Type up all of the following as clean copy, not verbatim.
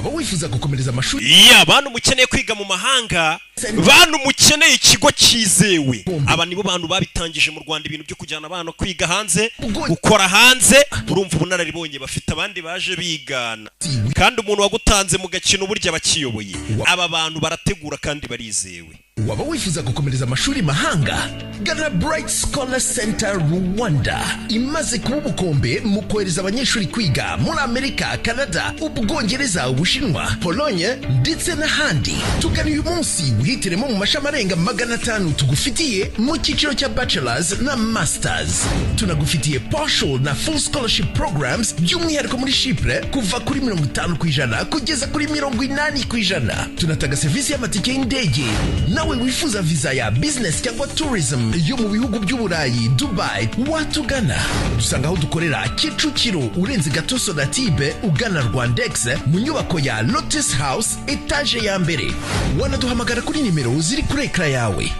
waba wifuza gukomereza amashuri abantu mukeneye kwiga mu mahanga bantu mukeneye ikigo cyizewe aba nibo bantu babitangije mu Rwanda ibintu byo kujyana abana kwiga hanze gukora hanze urumva ubunararibonye bafite abandi baje bigana kandi umuntu wagutanze mu gakino burya bakiyoboye aba bantu barategura kandi barizewe waba wifuza gukomereza amashuri mahanga gana Bright Scholar Center Rwanda imaze kuba ubukombe mu kohereza abanyeshuri kwiga muri Amerika, Canada, Ubwongereza, Ubushinwa, Pologne ndetse n'ahandi. Tugana uyu munsi wihitiremo mu mashami arenga 500 tugufitiye mu cyiciro cya bachelors na masters. Tunagufitiye partial na full scholarship programs by'umwihariko muri Chypre kuva kuri 50% kugeza kuri 80%. Tunatanga serivisi y'amatike y'indege. Nawe wifuza visa ya business cyangwa tourism yo mu bihugu by'Uburayi, Dubai, watugana. Dusanga aho dukorera Kicukiro urenze gato Sonatibe ugana Rwandex mu nyubako ya Lotus House etage ya mbere. Wanaduhamagara kuri nimero ziri kuri ekra yawe.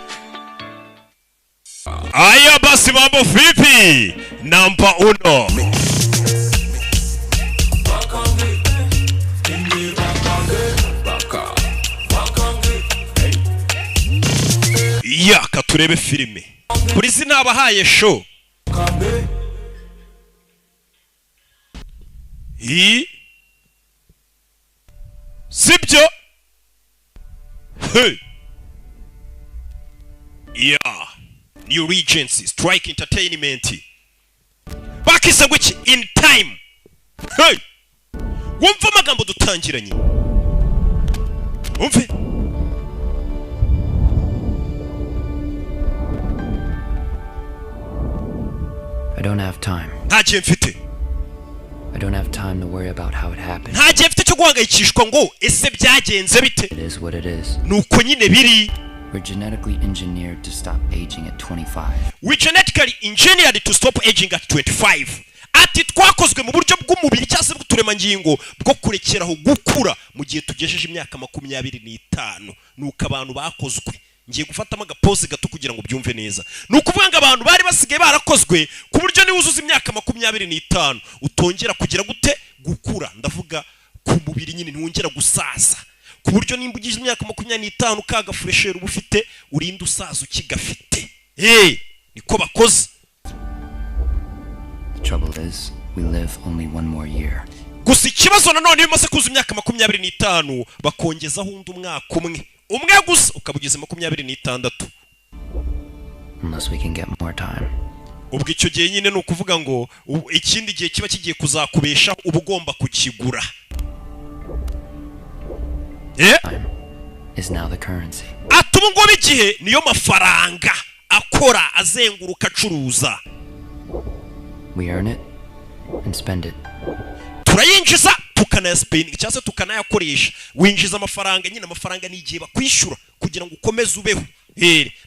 Aya basi mambo vipi? Namba 1. Yaka turebe filime. Kuri zinabahaye show. Sibyo? Hey. Yeah. New Regency Strike Entertainment. Bakisa gwichi in time. Hey. Wumva amagambo dutangiranye. Wumve. I don't have time. Ntagiye mfite. I don't have time to worry about how it happened. Ntagiye mfite cyo guhangayikishwa ngo ese byagenze bite. It is what it is. Nuko nyine biri. We're genetically engineered to stop aging at 25. We're genetically engineered to stop aging at 25. Ati twakozwe mu buryo bw'umubiri cyase bw'uturemangingo bwo kurekeraho gukura mu gihe tugejeje imyaka 25. Nuko abantu bakozwe. Ngiye gufatamo agapose gato kugira ngo byumve neza. Nukuvuga ngo abantu bari basigaye barakozwe ku buryo ni wuzuza imyaka 25 utongera kugira gute gukura. Ndavuga ku mubiri nyine ntiwongera gusaza. Ku buryo nimba ugije imyaka 25 kaga fresher ubufite urinda usaza ukigafite. Niko bakoze. The trouble is we live only one more year. Gusa ikibazo nanone bimaze kuza imyaka 25 bakongezaho undi umwaka umwe gusa ukabugeze 26. Unless we can get more time. Ubwo icyo gihe nyine no kuvuga ngo ikindi gihe kiba kigiye kuzakubesha ubugomba kukigura. Time is now the currency. Atumu ngo bigihe niyo mafaranga akora azenguruka acuruza. We earn it and spend it. Turayinjiza tukanayaspeninga cyangwa tukanayakoresha. Winjiza amafaranga nyine amafaranga ni igihe bakwishura kugira ngo ukomeze ubeho.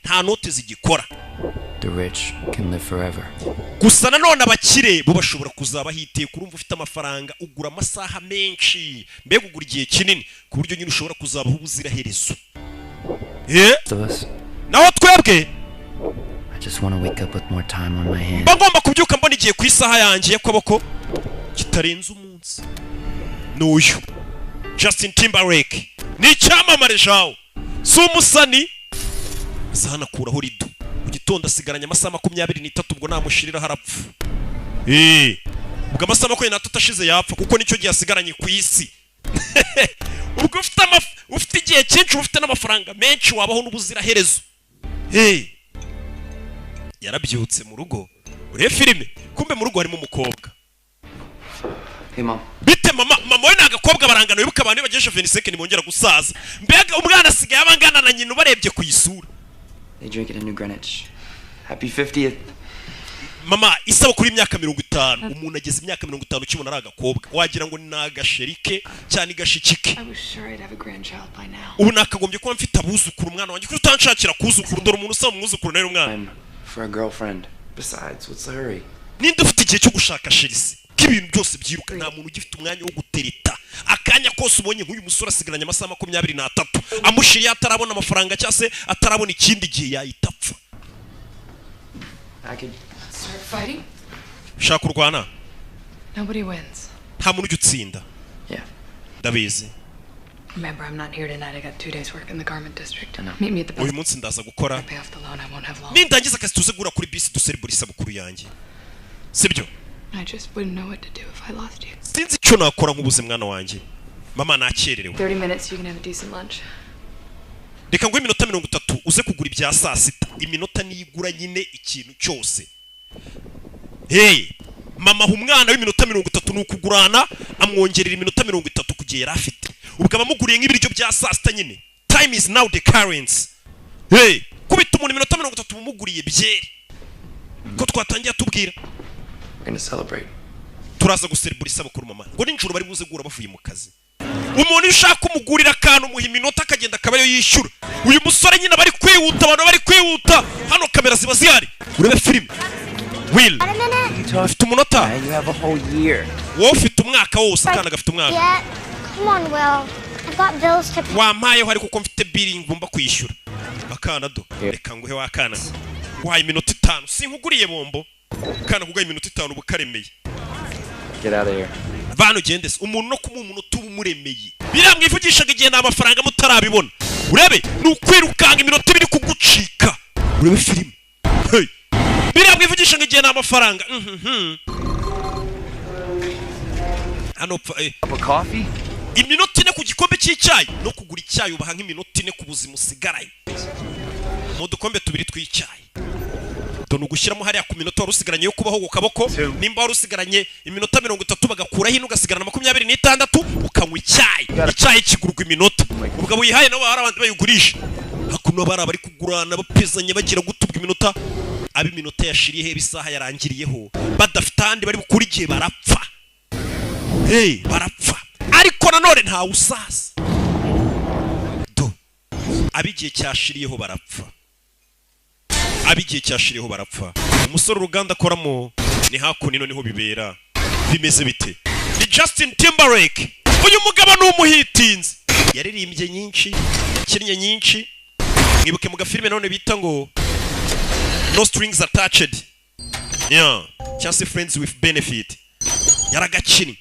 Nta note zigikora. The rich can live forever. Gusa nanone abakire bo bashobora kuzaba hiteye kurumva ufite amafaranga ugura amasaha menshi mbega ugura igihe kinini ku buryo nyine ushobora kuzabaho ubuzira herezo. Naho twebwe I just want to wake up with more time on my hands. Bagomba kubyuka mbona igihe ku isaha yanjye y'akaboko kitarenze umunsi. N'uyu Justin Timberlake ni cyamamare jawo sumusani zana kuraho rido mu gitondo asigaranye amasaha 23 ubwo namushirira harapfa. Ubwo amasaha 23 ashize yapfa kuko nicyo gihe asigaranye ku isi. Ubwo ufite igihe cyinshi ufite n'amafaranga menshi wabaho n'ubuzira herezo. Yarabyutse mu rugo ure filime kumbe mu rugo harimo umukobwa. Hey mom. Bite mama we nagakobwa barangana wibuka abantu bageje 25 ni bongera gusaza. Mbega umwana asigaye abangana na nyina barebye ku isura. They drink it in New Greenwich. Happy 50th. Mama isaba kuri imyaka 50 umuntu ageze imyaka 50 ukibona ari agakobwa wagira ngo ni nagasherike cyane gashikike. Ubu nakagombye kuba mfite abuzukuru umwana wanjye kuri utanshakira kuzukuru dore umuntu usaba umwuzukuru nayo umwana. For a girlfriend. Besides, what's the hurry? Ninde ufite igihe cyo gushaka shirisi k'ibintu byose byiruka nta muntu ugifite umwanya wo gutereta akanya kose ubonye nk'uyu musore asigaranye amasaha 23 amushiriye atarabona amafaranga cyase atarabona ikindi gihe yayitapfa. I could start fighting. Shaka urwana. Nobody wins. Nta muntu ugutsinda. Yeah. Ndabizi. Remember, I'm not here tonight. I got 2 days work in the garment district. Meet me at the bus. uyu munsi ndaza gukora Pay off the loan. I won't have long. nindangiza akazi tuze gura kuri bisi duserebura isabukuru yanjye sibyo I just wouldn't know what to do if I lost you. sinzi icyo nakora nk'ubuze mwana wanjye mama nakererewe 30 minutes, you can have a decent lunch. reka ngo iminota 30 uze kugura ibya saa sita iminota niyigura nyine ikintu cyose hey mama umwana w'iminota 30 n'ukugurana amwongerera iminota 30 kugiye yarafite ubwo abamuguriye nk'ibiryo bya saa sita nyine time is now the currency hey kubita umuntu iminota 30 bumuguriye byeri ko twatangiye tubwira We're gonna celebrate. turaza guserebura isabukuru mama ngo ninjoro bari buze gura bavuye mu kazi umuntu ushaka umugurira akantu muha iminota akagenda akaba ariyo yishyura uyu musore nyine bari kwihuta abantu bari kwihuta hano kamera ziba zihari urebe filime Will ufite umunota You have a whole year. wowe ufite umwaka wose akana gafite umwaka Yeah, come on, Will. I've got bills to pay. wampayeho ariko ko mfite billing ngomba kwishyura akana do reka nguhe wakana wahaye iminota 5 sinkuguriye bombo kana kugaye iminota 5 bukaremeye Get out of here. bano gendese umuntu no kumuha umunota ubumuremeye biramwivugishaga igihe nta mafaranga mutarabibona urebe nukwirukanga iminota 2 kugucika urebe filime hey biramwivugishaga igihe nta mafaranga hano Cup of coffee? iminota 4 ku gikombe cy'icyayi no kugura icyayi ubaha nk'iminota 4 ku buzima usigaraye mu dukombe 2 tw'icyayi done ugushyiramo hariya ku minota wari usigaranye yo kubaho ku kaboko nimba wari usigaranye iminota 30 bagakuraho hino ugasigarana 26 ukanywa icyayi kigurwa iminota ubwo wihaye nabo hari abandi bayigurisha hakuno bari kugurana bapezanye bagira gutubwa iminota abi minota yashiriye bisaha yarangiriyeho badafite handi bari bukuri igihe barapfa hey barapfa ariko nanone nta usasa do abigiye cyashiriyeho barapfa abigiye cyashiriyeho barapfa umusore uruganda akoramo ni hakunino niho bibera bimeze bite ni Justin Timberlake uyu mugabo ni umuhitinzi yaririmbye nyinshi kinnye nyinshi mwibuke mu gafilme none bita ngo No Strings Attached yeah just friends with benefit yaragakini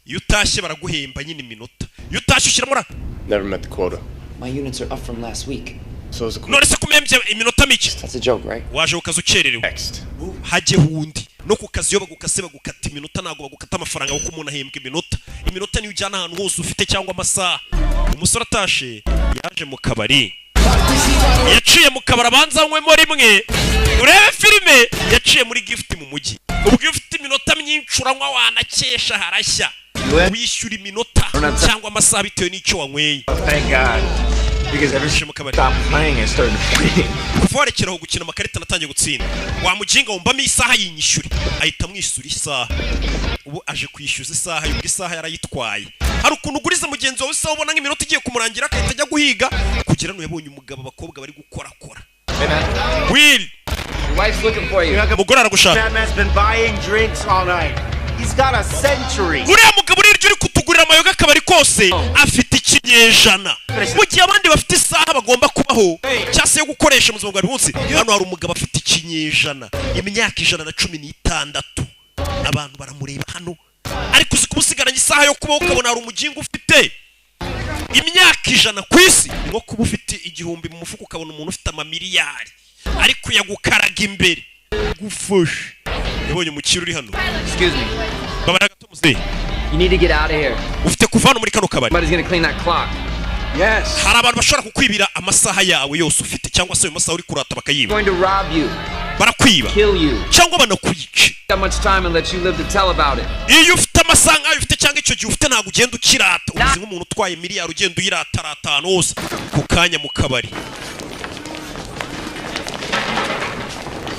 yutashye baraguhemba nyine iminota yutashye ushyiramo Never met the quota. My units are up from last week. So is the quota. none se kumembye iminota mike That's a joke, right? waje ukaza ukererewe Next. hajye hundi no ku kazi yo bagukase bagukata iminota ntago bagukata amafaranga kuko umuntu ahembwa iminota niyo ujyana ahantu hose ufite cyangwa amasaha umusore atashe yaje mu kabari yaciye mu kabari abanzanywemo rimwe urebe filime yaciye muri gift mu mujyi ubwo ufite iminota myinshi uranywa wanakesha harashya wishyura iminota cyangwa amasaha bitewe n'icyo wanyweye Thank God. Because ever since I stopped playing, I started playing. kuva warekeraho gukina amakarita natangiye gutsinda wamuginga wumbamo isaha yinyishyure ahita amwishyura isaha ubu aje kwishyuza isaha yubwo isaha yarayitwaye hari ukuntu uguriza mugenzi wawe isaha ubona nk'iminota igiye kumurangira akahita ajya guhiga kugira ngo yabonye umugabo abakobwa bari gukorakora Will Wife's looking for you. umugore aragushaka That man's been buying drinks all night. He's got a century. uriya mugabo uri kutugurira amayoga akabari kose afite ikinyejana mu gihe abandi bafite isaha bagomba kubaho cyangwa se yo gukoresha mu buzima bwa buri munsi hano hari umugabo afite ikinyejana imyaka 116 abantu baramureba hano ariko uzi kumusigaranye isaha yo kubaho ukabona hari umugingo ufite imyaka 100 ku isi nko kuba ufite igihumbi mu mufuka ukabona umuntu ufite amamiliyari ariko yagukaraga imbere gufasha yabonye umukiro uri hano Excuse me. babara gato muzehe You need to get out of here. ufite kuvana muri kano kabari Somebody's gonna clean that clock. Yes. hari abantu bashobora kukwibira amasaha yawe yose ufite cyangwa se ayo masaha uri kurata bakayiba Going to rob you, barakwiba kill you. cyangwa banakwica That much time and let you live to tell about it. iyo ufite amasaha nk'ayo ufite cyangwa icyo gihe ufite ntabwo ugenda ukirata uzi nk'umuntu utwaye miliyari ugenda uyiratarata ahantu hose ku kanya mu kabari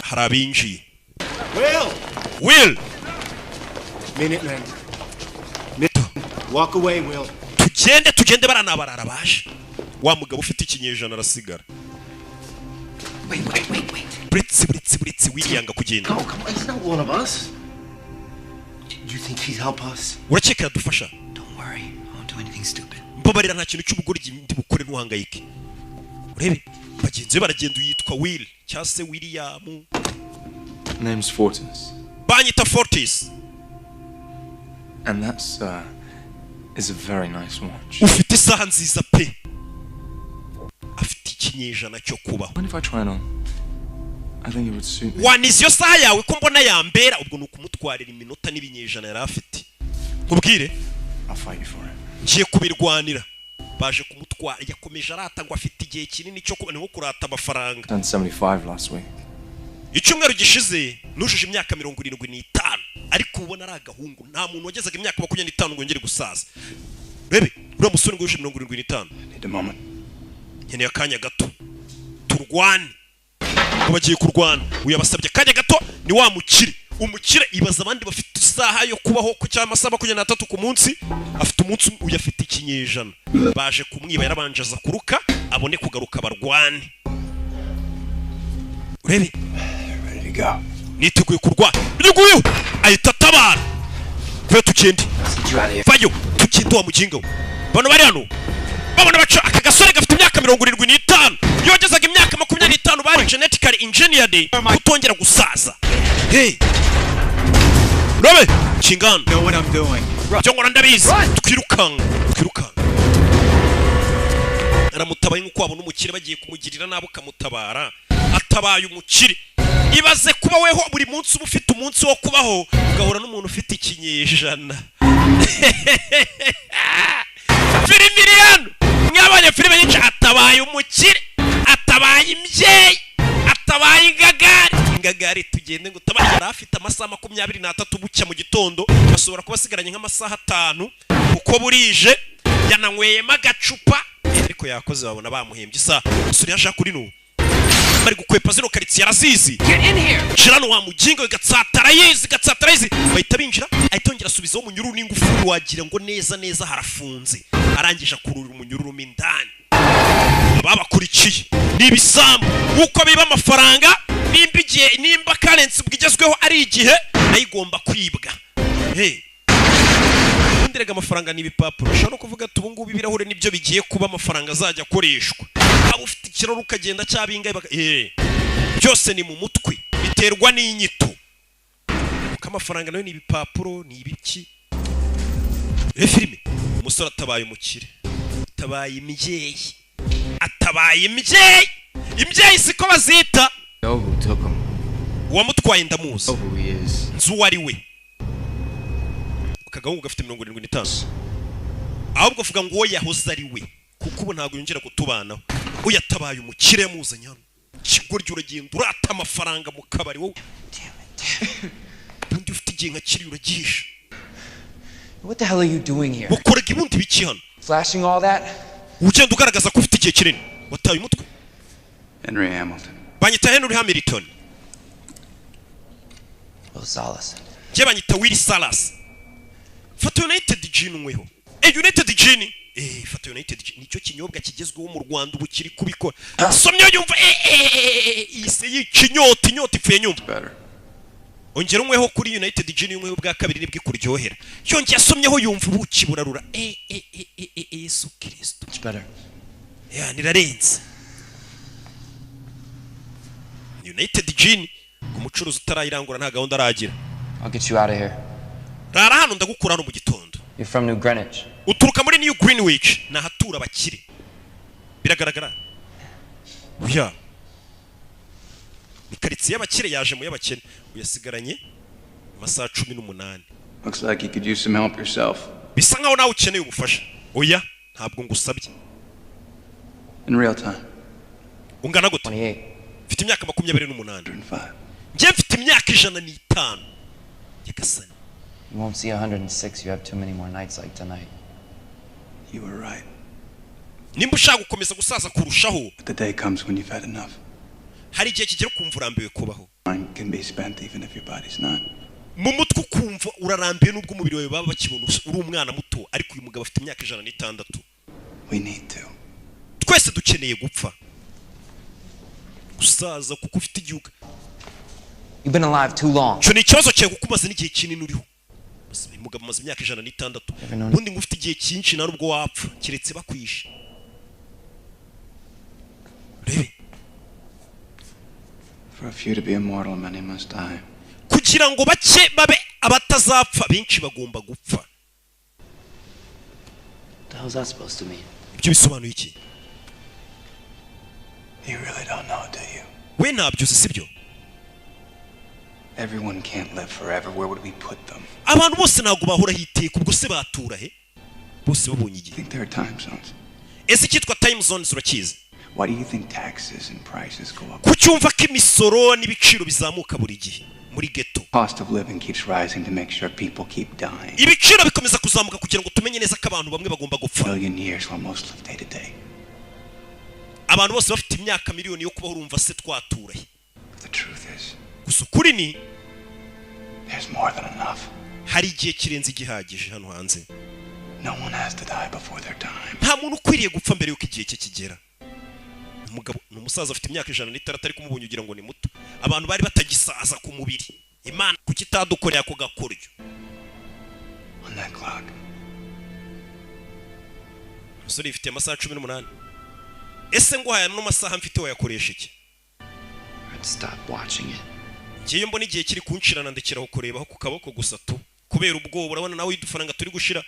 hari abinjiye Will Minute man. Walk away, Will. tugende baranabarara baje wa mugabo ufite ikinyejana arasigara Blitz wiriyanga kugenda No, come on. He's not one of us. Do you think he'd help us? urakeka yadufasha Don't worry, I won't do anything stupid. mbabarira nta kintu cy'ubugoryi ndi bukore ntuhangayike urebe bagenzi be baragenda yitwa Will cyangwa se William Name's Fortis. banyita Fortis And that's, is a very nice watch. ufite isaha nziza pe afite ikinyejana cyo kubaho. What if I try it on? I think it would suit me. Wanize iyo saha yawe ko mbona yambera ubwo nukumutwarira iminota n'ibinyejana yari afite. Nkubwire I'll fight you for it. ngiye kubirwanira. Baje kumutwara yakomeje arata ngo afite igihe kinini cyo kuba niho kurata amafaranga. Done 75 last week. Icyumweru gishize nujuje imyaka 75 ariko ubona ari agahungu nta muntu wagezaga imyaka 25 ngo ngere gusaza. Bebe uriya musore ngo yuje 75. Need a moment. Nkeneye akanya gato turwane ngo bagiye kurwana uyabasabye akanya gato ni wa mukire umukire ibaza abandi bafite isaha yo kubaho ku cyama 23 ku munsi afite umunsi uyafite ikinyejana baje kumwiba yarabanje aza kuruka abone kugaruka barwane. Urebe Ready to go. niteguye kurwana biguye ahita tabara kwe tukindi fayo tukindi wa mukinga bano bari hano babona baca aka gasore gafite imyaka 75 yogezaga imyaka 25 bari genetically engineered kutongera gusaza. Hey Robe chingana Know what I'm doing. cyongora ndabizi twirukanga aramutabaye nkuko abona umukire bagiye kumugirira nabo kamutabara atabaye umukire. Ibaze kuba weho buri munsi uba ufite umunsi wo kubaho ugahura n'umuntu ufite ikinyejana. Filimiriano mwabanye filime nyinshi atabaye umukire atabaye imbyeyi atabaye ingagari tugende ngo tabaye yari afite amasaha 23 bucya mu gitondo bashobora kuba sigaranye nk'amasaha 5 uko burije yananyweyemo agacupa ariko yakoze babona bamuhembye isa usuri yaje kuri no bari gukwepa zino karitsiye arazizi. Get in here. Shirano wa mugingo gatsatara yizi bahita binjira ahitongera asubizaho umunyururu n'ingufuri wagira ngo neza harafunze arangije kurura umunyururu mindani. Babakurikiye nibisambu uko biba amafaranga nimba currency bwigezweho ari igihe nayigomba kwibwa. Hey ndirega amafaranga n'ibipapuro ushaka no kuvuga tubungubu ibirahure nibyo bigiye kuba amafaranga azajya akoreshwa abo ufite ikiraro ukagenda cyabinga byose ni mu mutwe biterwa n'inyito k'amafaranga nayo ni ibipapuro ni ibiki. Filime umusore atabaye umukire atabaye imbyeyi siko bazita. Know who took him. Uwamutwaye ndamuzi Know who he is. nzu wari we akagahungu gafite 75 ahubwo vuga ngo yahoze ari we kuko ubu ntago yongera kutubanaho uyatabaye umukire yamuzanye hano kigoryo uragenda urata amafaranga mu kabari wowe undi ufite igihe nka kiri uragisha. What the hell are you doing here? Ukorega ibundi biki hano Flashing all that? ugenda ugaragaza ko ufite igihe kinini wataye umutwe. Henry Hamilton. Banyita Henry Hamilton. Will Salas. Je banyita Will Salas. Fata United Gin umweho. United Gin. Fata United Gin nicyo kinyobwa kigezweho mu Rwanda ubu kiri kubikora. Somyo yumva ise y'ikinyota ifuye nyumva. Better. Ongera umweho kuri United Gin umweho bwa kabiri nibwo kuryohera. Yongeye asomyeho yumva ubuki burarura. Yesu Kristo. It's better. Nirarenze. United Gin umucuruzi utarayirangura nta gahunda aragira. I'll get you out of here. Rara hano ndagukura hano mu gitondo. You're from New Greenwich. Uturuka muri New Greenwich na hatura abakire. Biragaragara. Uya. Ni karitsiye y'abakire yaje mu y'abakene. Uyasigaranye amasaha 18. Looks like you could use some help yourself. Bisa nkaho nawe ukeneye ubufasha. Oya, ntabwo ngusabye. In real time. Ungana gute? 28. Mfite imyaka 28. 105. Nje mfite imyaka 105. Yagasani. You won't see 106. You have too many more nights like tonight. You were right. Nimba ushaka gukomeza gusaza kurushaho. But the day comes when you've had enough. Hari igihe kigera kumva urambiwe kubaho. Mine can be spent even if your body's not. Mu mutwe kumva urarambiwe nubwo umubiri wawe baba bakibona uri umwana muto ariko uyu mugabo afite imyaka 106. We need to. Twese dukeneye gupfa. Gusaza kuko ufite igihugu. You've been alive too long. Cyo ni ikibazo cyawe kukumaze n'igihe kinini uriho. Umugabo maze imyaka 106. Ubundi ngufite igihe cyinshi na rubwo wapfa kiretse bakwishe. Rebe. For a few to be immortal, many must die. Kugira ngo bake babe abatazapfa benshi bagomba gupfa. the hell's that supposed to mean? ibyo bisobanuye iki? You really don't know, do you? We ntabyo uzi sibyo? Everyone can't live forever. Where would we put them? Abantu bose ntabwo bahora hiteka ubwo se batura he? Bose babonye I igihe. think there are time zones. Ese cyitwa time zones urakizi? Why do you think taxes and prices go up? Kucyumva ko imisoro n'ibiciro bizamuka buri gihe muri ghetto. Cost of living keeps rising to make sure people keep dying. Ibiciro bikomeza kuzamuka kugira ngo tumenye neza ko abantu bamwe bagomba gupfa. Million years while most live day to day. Abantu bose bafite imyaka miliyoni yo kubaho urumva se twatura he? But the truth is, Gusa ukuri ni there's more than enough. hari igihe kirenze igihagije hano hanze. No one has to die before their time. Nta muntu ukwiriye gupfa mbere yuko igihe cye kigera. Umugabo n'umusaza afite imyaka 106 atari kumubonye ugira ngo ni muto. Abantu bari batagisaza ku mubiri. Imana kuki itadukorera ko gakoryo. On that clock. Musore ifite amasaha 18. Ese ngo haya no masaha mfite wayakoresha iki? I'd stop watching it. Ngiye mbona igihe kiri kunshirana ndekeraho kurebaho ku kaboko gusa tu. Kubera ubwoba urabona nawe idufaranga turi gushira.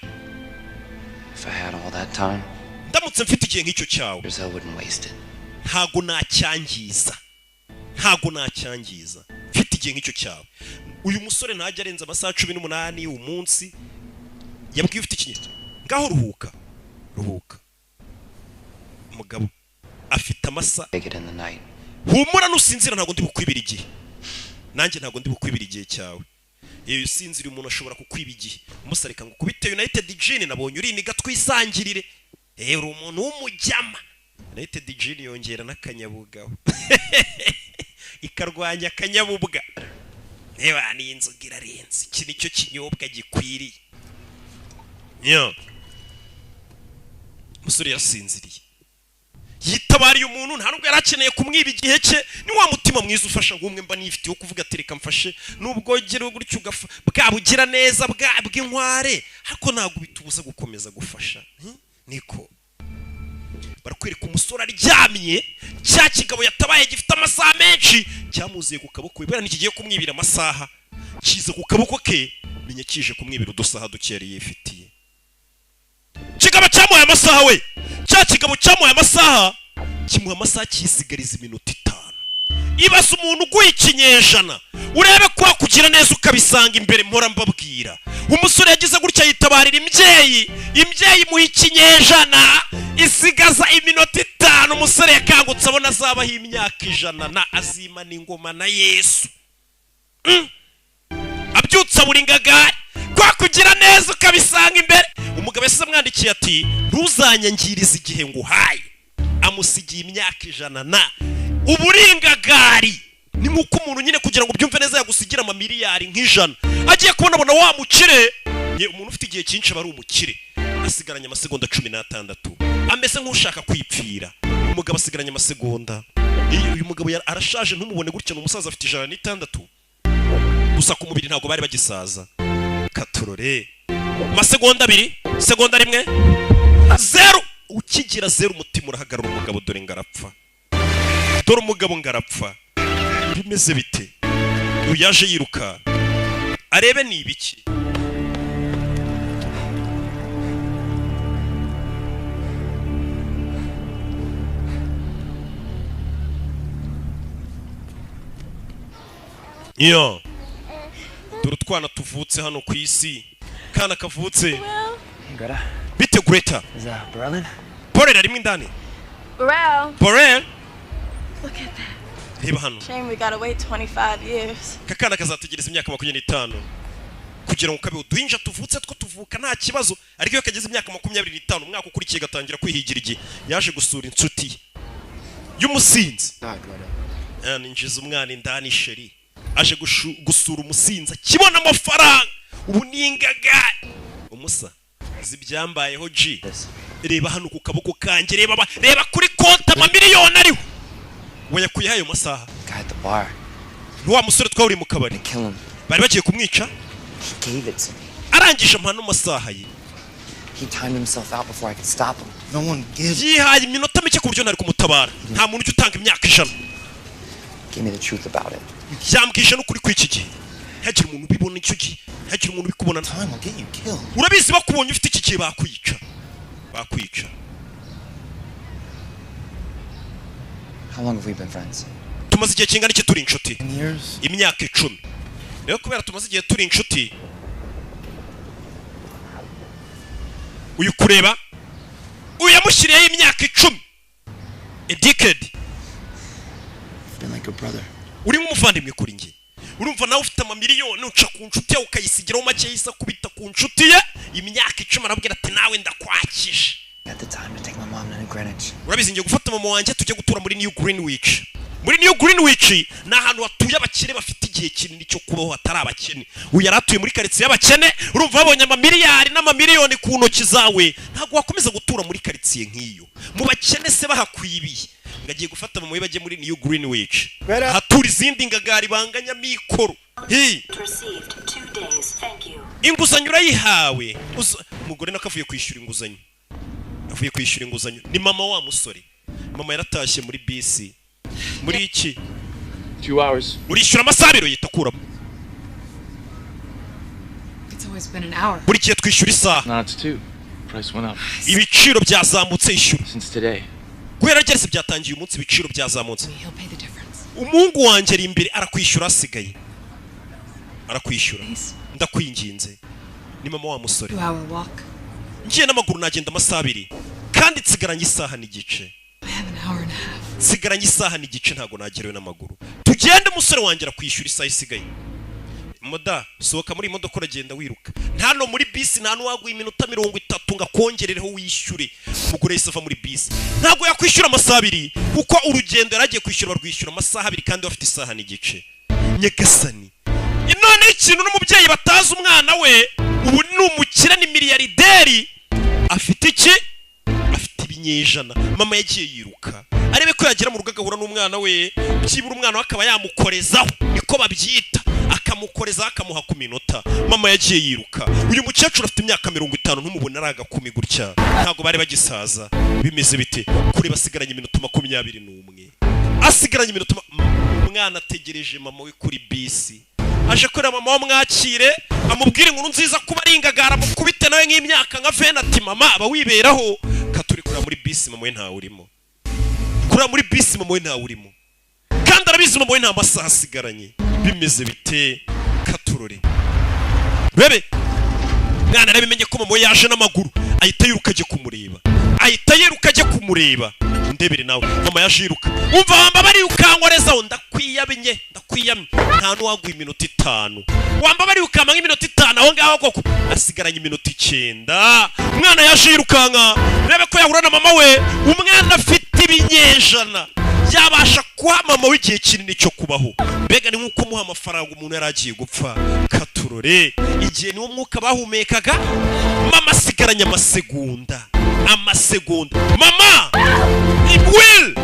If I had all that time, Ndamutse mfite igihe nk'icyo cyawe. I wouldn't waste it. Ntago nacyangiza. Mfite igihe nk'icyo cyawe. Uyu musore ntajya arenza amasaha 18 umunsi. Yabwiye ufite ikinyito. Ngaho ruhuka. Umugabo afite amasa. Take it in the night. Humura nusinzira ntago ndi bukwibira igihe. Nanjye ntago ndi bukwibira igihe cyawe. Iyo usinzira umuntu ashobora kukwiba igihe. Umusarika ngo kubite United Gene nabonye uri niga twisangirire. Uri umuntu w'umujyama. United Gene yongera n'akanyabugabo. Ikarwanya akanyabubwa. Niba ni inzoga irarenze. Iki nicyo kinyobwa gikwiriye. Musore yasinziriye. Yitabariye umuntu nta nubwo yarakeneye kumwiba igihe cye. Ni wa mutima mwiza ufasha ngumwe mba nifite yo kuvuga tereka mfashe nubwo gere gutyo gafa bwabugira neza bw'inkware hako ntago bitubuza gukomeza gufasha. Niko barakwereka umusore aryamye cya kigabo yatabaye gifite amasaha menshi cyamuziye ku kaboko ibera nikigiye kumwibira amasaha kiza ku kaboko ke menya kije kumwibira udusaha dukeri yifitiye. Kigabo cyamuhaye amasaha we. Cya kigabo cyamuhaye amasaha kimuha amasaha kisigariza iminota 5. Ibasa umuntu guyikinyejana urebe kwa kugira neza ukabisanga imbere mpora mbabwira. Umusore yagize gutya yitabarira imyeyi mu ikinyejana isigaza iminota 5. Umusore yakangutse abona azabaho imyaka 100 na azima n'ingoma na Yesu. Abyutsa buri ngagari kwa kugira neza ukabisanga imbere. Umugabo yasize amwandikiye ati ntuzanyangiriza igihe ngo haye. Amusigiye imyaka 100 na uburingagari. Ni nkuko umuntu nyine kugira ngo byumve neza yagusigira amamiliyari nk'ijana agiye kubona wa mukire. Umuntu ufite igihe cyinshi bari umukire asigaranye amasegonda 16 ameze nk'ushaka kwipfira. Umugabo asigaranye amasegonda. Uyu mugabo arashaje ntumubone gutya n'umusaza afite 106 gusa ku mubiri ntago bari bagisaza. Katurore masegonda 2 segonda 1 0 ukigira 0 umutima urahagarara. Umugabo dore ngarapfa. Dore umugabo ngarapfa. Bimeze bite? Uyaje yiruka arebe ni ibiki. Dore utwana tuvutse hano ku isi. Kana kavutse bite Greta? Borel arimo indani. Borel? Look at that. Reba hano. Shame we gotta wait 25 years. Kakana kazategereza imyaka 25 kugira ngo kabe udwinja tuvutse two tuvuka nta kibazo. Ariko iyo kageze imyaka 25 umwaka ukurikiye gatangira kwihigira igihe yaje gusura inshuti y'umusinzi. Ninjiza umwana indani sheri aje gusura umusinza kibona amafaranga ubu ningaga umusa zibyambayeho G. Reba hano ku kaboko kanjye reba kuri konta amamiliyoni ariho. Wayakuye hayo masaha. Wa musore twawuri mu kabari bari bagiye kumwica. Arangije mpano masaha ye. Yihaye iminota mike ku buryo ntari kumutabara. Nta muntu ujya utanga imyaka 100. Yambwishe n'ukuri kw'iki gihe. Hagira umuntu ubibona icyo gihe. Hagira umuntu ubikubona. Urabizi bakubonye ufite iki gihe bakwica. bakwica. How long have we been friends? Tumaze igihe kingana iki turi inshuti? Years. Imyaka 10. Rero kubera tumaze igihe turi inshuti, uyu kureba uyu yamushyiriyeho imyaka 10, a decade. Been like a brother. Uri nk'umuvandimwe kuri njye. Urumva nawe ufite amamiliyoni uca ku nshuti yawe ukayisigiraho make yisa kubita ku nshuti ye, imyaka 10 arabwira ati nawe ndakwakisha. At the time to take my mom to Greenwich. Urabizi ngiye gufata mama wanjye tujye gutura muri New Greenwich. Muri New Greenwich ni ahantu hatuye abakire bafite igihe kinini cyo kubaho hatari abakene. Uyu yaratuye muri quartier y'abakene, urumva babonye amamiliyari n'amamiliyoni ku ntoki zawe, ntago wakomeza gutura muri quartier nk'iyo. Mu bakene se bahakwibiye. Ngagiye gufata mama we bajye muri New Greenwich. Hatura izindi ngagari banganya mikoro. Received 2 days, thank you. Inguzanyo urayihawe. Umugore nakavuye kwishyura inguzanyo. Avuye kwishyura inguzanyo. Ni mama wa musore. Mama yaratashye muri bisi. Muri iki? 2 hours. Urishyura amasabiro yitakura. It's always been an hour. Buri gihe twishyura isaha. No, it's 2. Price went up. Ibiciro byazamutse ishyura. Since today. Guhera ryese byatangiye umunsi ibiciro byazamutse. He'll pay the difference. Umungu wanjye ari imbere arakwishyura asigaye. Arakwishyura. Ndakwinginze. Ni mama wa musore. 2-hour walk. Ngiye n'amaguru nagenda amasabiri. Kandi tsigaranye isaha n'igice. I have an hour and a half. Tsigaranye isaha n'igice ntago nagerewe n'amaguru. Tugende musore wanjye arakwishyura isaha isigaye. Moda sohoka muri imodoka uragenda wiruka. Nta no muri bisi nta n'uwaguye iminota 30 ngakongerereho wishyure. Umugore yisava muri bisi. Ntago yakwishyura amasabiri kuko urugendo yaragiye kwishyura barwishyura amasaha 2 kandi bafite isaha n'igice. Nyegasani. Inone ikintu n'umubyeyi bataza umwana we, ubu ni umukire ni miliyarderi. Afite iki? Afite ibinyejana. Mama yagiye yiruka. Arebe ko yagera mu rugo agahura n'umwana we, byibura umwana we akaba yamukorezaho. Niko babyita. Akamukoreza akamuha ku minota. Mama yagiye yiruka. Uyu mukecuru afite imyaka 50 ntumubona araga 10 gutya. Ntago bari bagisaza. Bimeze bite? Kuri basigaranye iminota 21. Asigaranye iminota umwana ategereje mama we kuri bisi. Aje kureba mama wamwakire, amubwire inkuru nziza kuba ari ingagara mukubite nawe nk'imyaka nka vena ati mama aba wiberaho. Katuri kura muri bisi mama we ntawe urimo. Kura muri bisi mama we ntawe urimo. Kandi arabizi mama we nta masaha asigaranye. Bimeze bite? Katurore. Bebe. Mwana arabimenye ko mama we yaje n'amaguru. Ahita yiruka aje kumureba. Ahita yiruka aje kumureba. Ndebere nawe mama yashiruka. Umva wamba bari ukankorezaho ndakwiyabinye ndakwiyamye. Nta n'uwaguye iminota 5. Wamba bari ukama nk'iminota 5 aho ngaho koko asigaranye iminota 9. Mwana yashirukanka. Rebe ko yahura na mama we. Umwana afite ibinyejana. Yabasha kwa mama w'igihe kinini cyo kubaho. Mbega ni nkuko muha amafaranga umuntu yaragiye gupfa. Katurore igihe niwo mwuka bahumekaga. Mama asigaranye amasegonda. Mama Will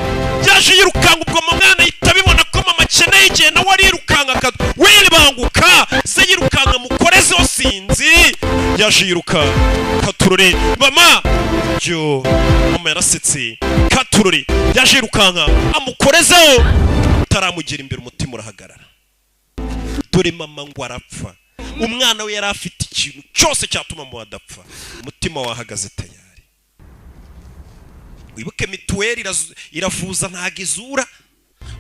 yaje yirukanga ubwo mwana itabibona ko mama akeneye igihe nawe arirukanga. Will banguka se yirukanga mukorezeho sinzi. Yaje yiruka. Katurore mama jo mama yarasetse. Katurore yaje yirukanga amukorezeho taramugera imbere umutima urahagarara. Dore mama ngo arapfa. Umwana we yari afite ikintu cyose cyatuma mu adapfa. Umutima wahagaze tayari. Wibuke mituweli iravuza ntago izura.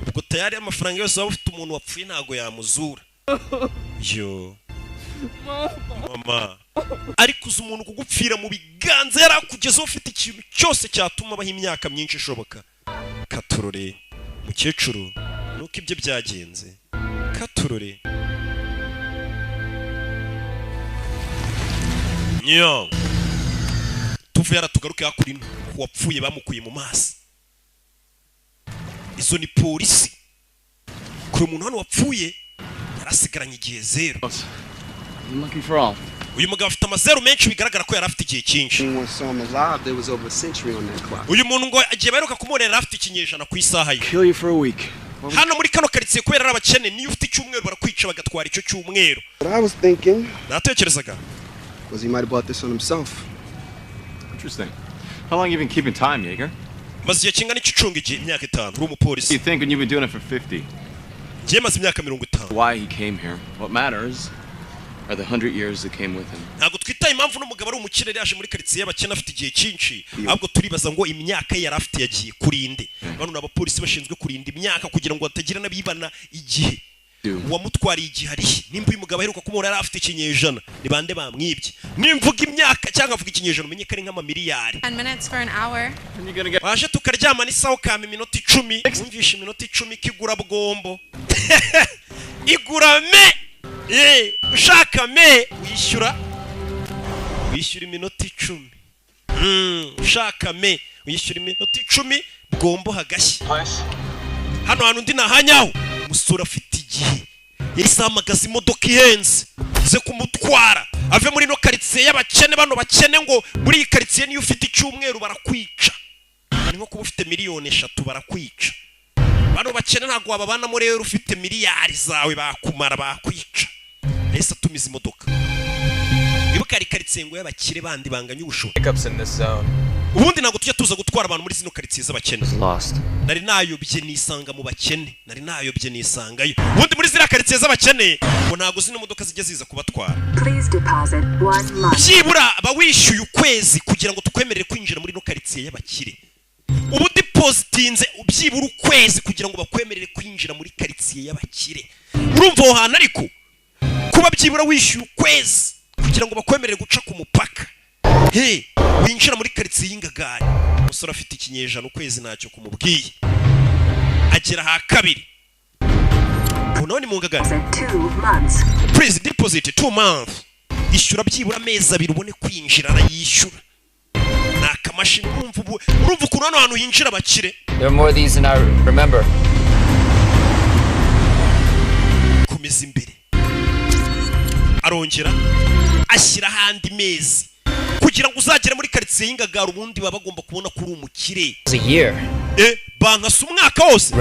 Ubwo tayari amafaranga yose waba ufite umuntu wapfuye ntago yamuzura. Yo mama ariko uzi umuntu kugupfira mu biganza yarakugezeho ufite ikintu cyose cyatuma abaho imyaka myinshi ishoboka. Katurore mukecuru nuko ibyo byagenze. Katurore nyo tuvuye yaratugaruke hakuri wapfuye bamukuye mu mazi. Izo ni polisi. Kuri umuntu hano wapfuye yarasigaranye igihe 0. I'm looking for all. Uyu mugabo afite amazeru menshi bigaragara ko yarafite igihe cyinshi. Uyu muntu ngo agiye baheruka kumurera afite ikinyejana ku isaha ye. Kill you for a week. Hano muri kano quartier kubera ari abakene niyo ufite icyumweru barakwica bagatwara icyo cyumweru. What I was thinking natekerezaga was he might have bought this on himself. Interesting. How long you been keeping time, Jaeger? Maze kingana icicunga igihe imyaka 5 uri umupolisi. You think when you've been doing it for 50? Je maze imyaka 50. Why he came here? What matters are the 100 years that came with him. Ntago twitaye impamvu n'umugabo ari umukire yaje muri quartier y'abakene afite igihe cyinshi ahubwo turibaza ngo imyaka ye yarafite yagiye kurinde bano n'abapolisi bashinzwe kurinda imyaka kugira ngo batagira nabibana igihe wamutwariye igihe ari nimba uyu mugabo aheruka kumubona yari afite ikinyejana ni bande bamwibye nimvuga imyaka cyangwa avuga ikinyejana umenye ko ari nk'amamiliyari waje tukaryama n'isaho kama iminota 10 wumvisha iminota 10 kigura bwombo igura me ushaka me wishyura iminota 10 ushaka me wishyura iminota 10 bwombo hagashya hano hantu ndi nahanyaho musura afite igihe yayisamagaza imodoka ihenze ze kumutwara ave muri no quartier y'abakene bano bakene ngo muri iyi quartier niyo ufite icyumweru barakwica ni nko kuba ufite miliyoni 3 barakwica bano bakene ntago wababana muri rero ufite miliyari zawe bakumara bakwica ese tumiza imodoka ibuka ari quartier ngo y'abakire bandi banganya ubushobozi ubundi ntago tujya tuza gutwara abantu muri zino quartier z'abakene nari nayobye nisanga mu bakene nari nayobye nisangayo ubundi muri zira quartier z'abakene ngo ntago zino modoka zijya ziza kubatwara byibura bawishyuye ukwezi kugira ngo tukwemerere kwinjira muri no quartier y'abakire ubu depositinze byibura ukwezi kugira ngo bakwemerere kwinjira muri quartier y'abakire urumva aho hantu ariko kuba byibura wishyuye ukwezi kugira ngo bakwemerere guca ku mupaka winjira muri quartier y'ingagari umusore afite ikinyejana ukwezi ntacyo kumubwiye agera ha kabiri uno ni mu ngagari please deposit 2 months ishyura byibura amezi 2 ubone kwinjira arayishyura nakamashini urumva ukuntu hano hantu hinjira abakire There are more of these than I remember. komeza imbere arongera ashyira handi mezi kugira ngo uzagere muri quartier y'ingagara ubundi baba bagomba kubona kuri umukire bankasa umwaka wose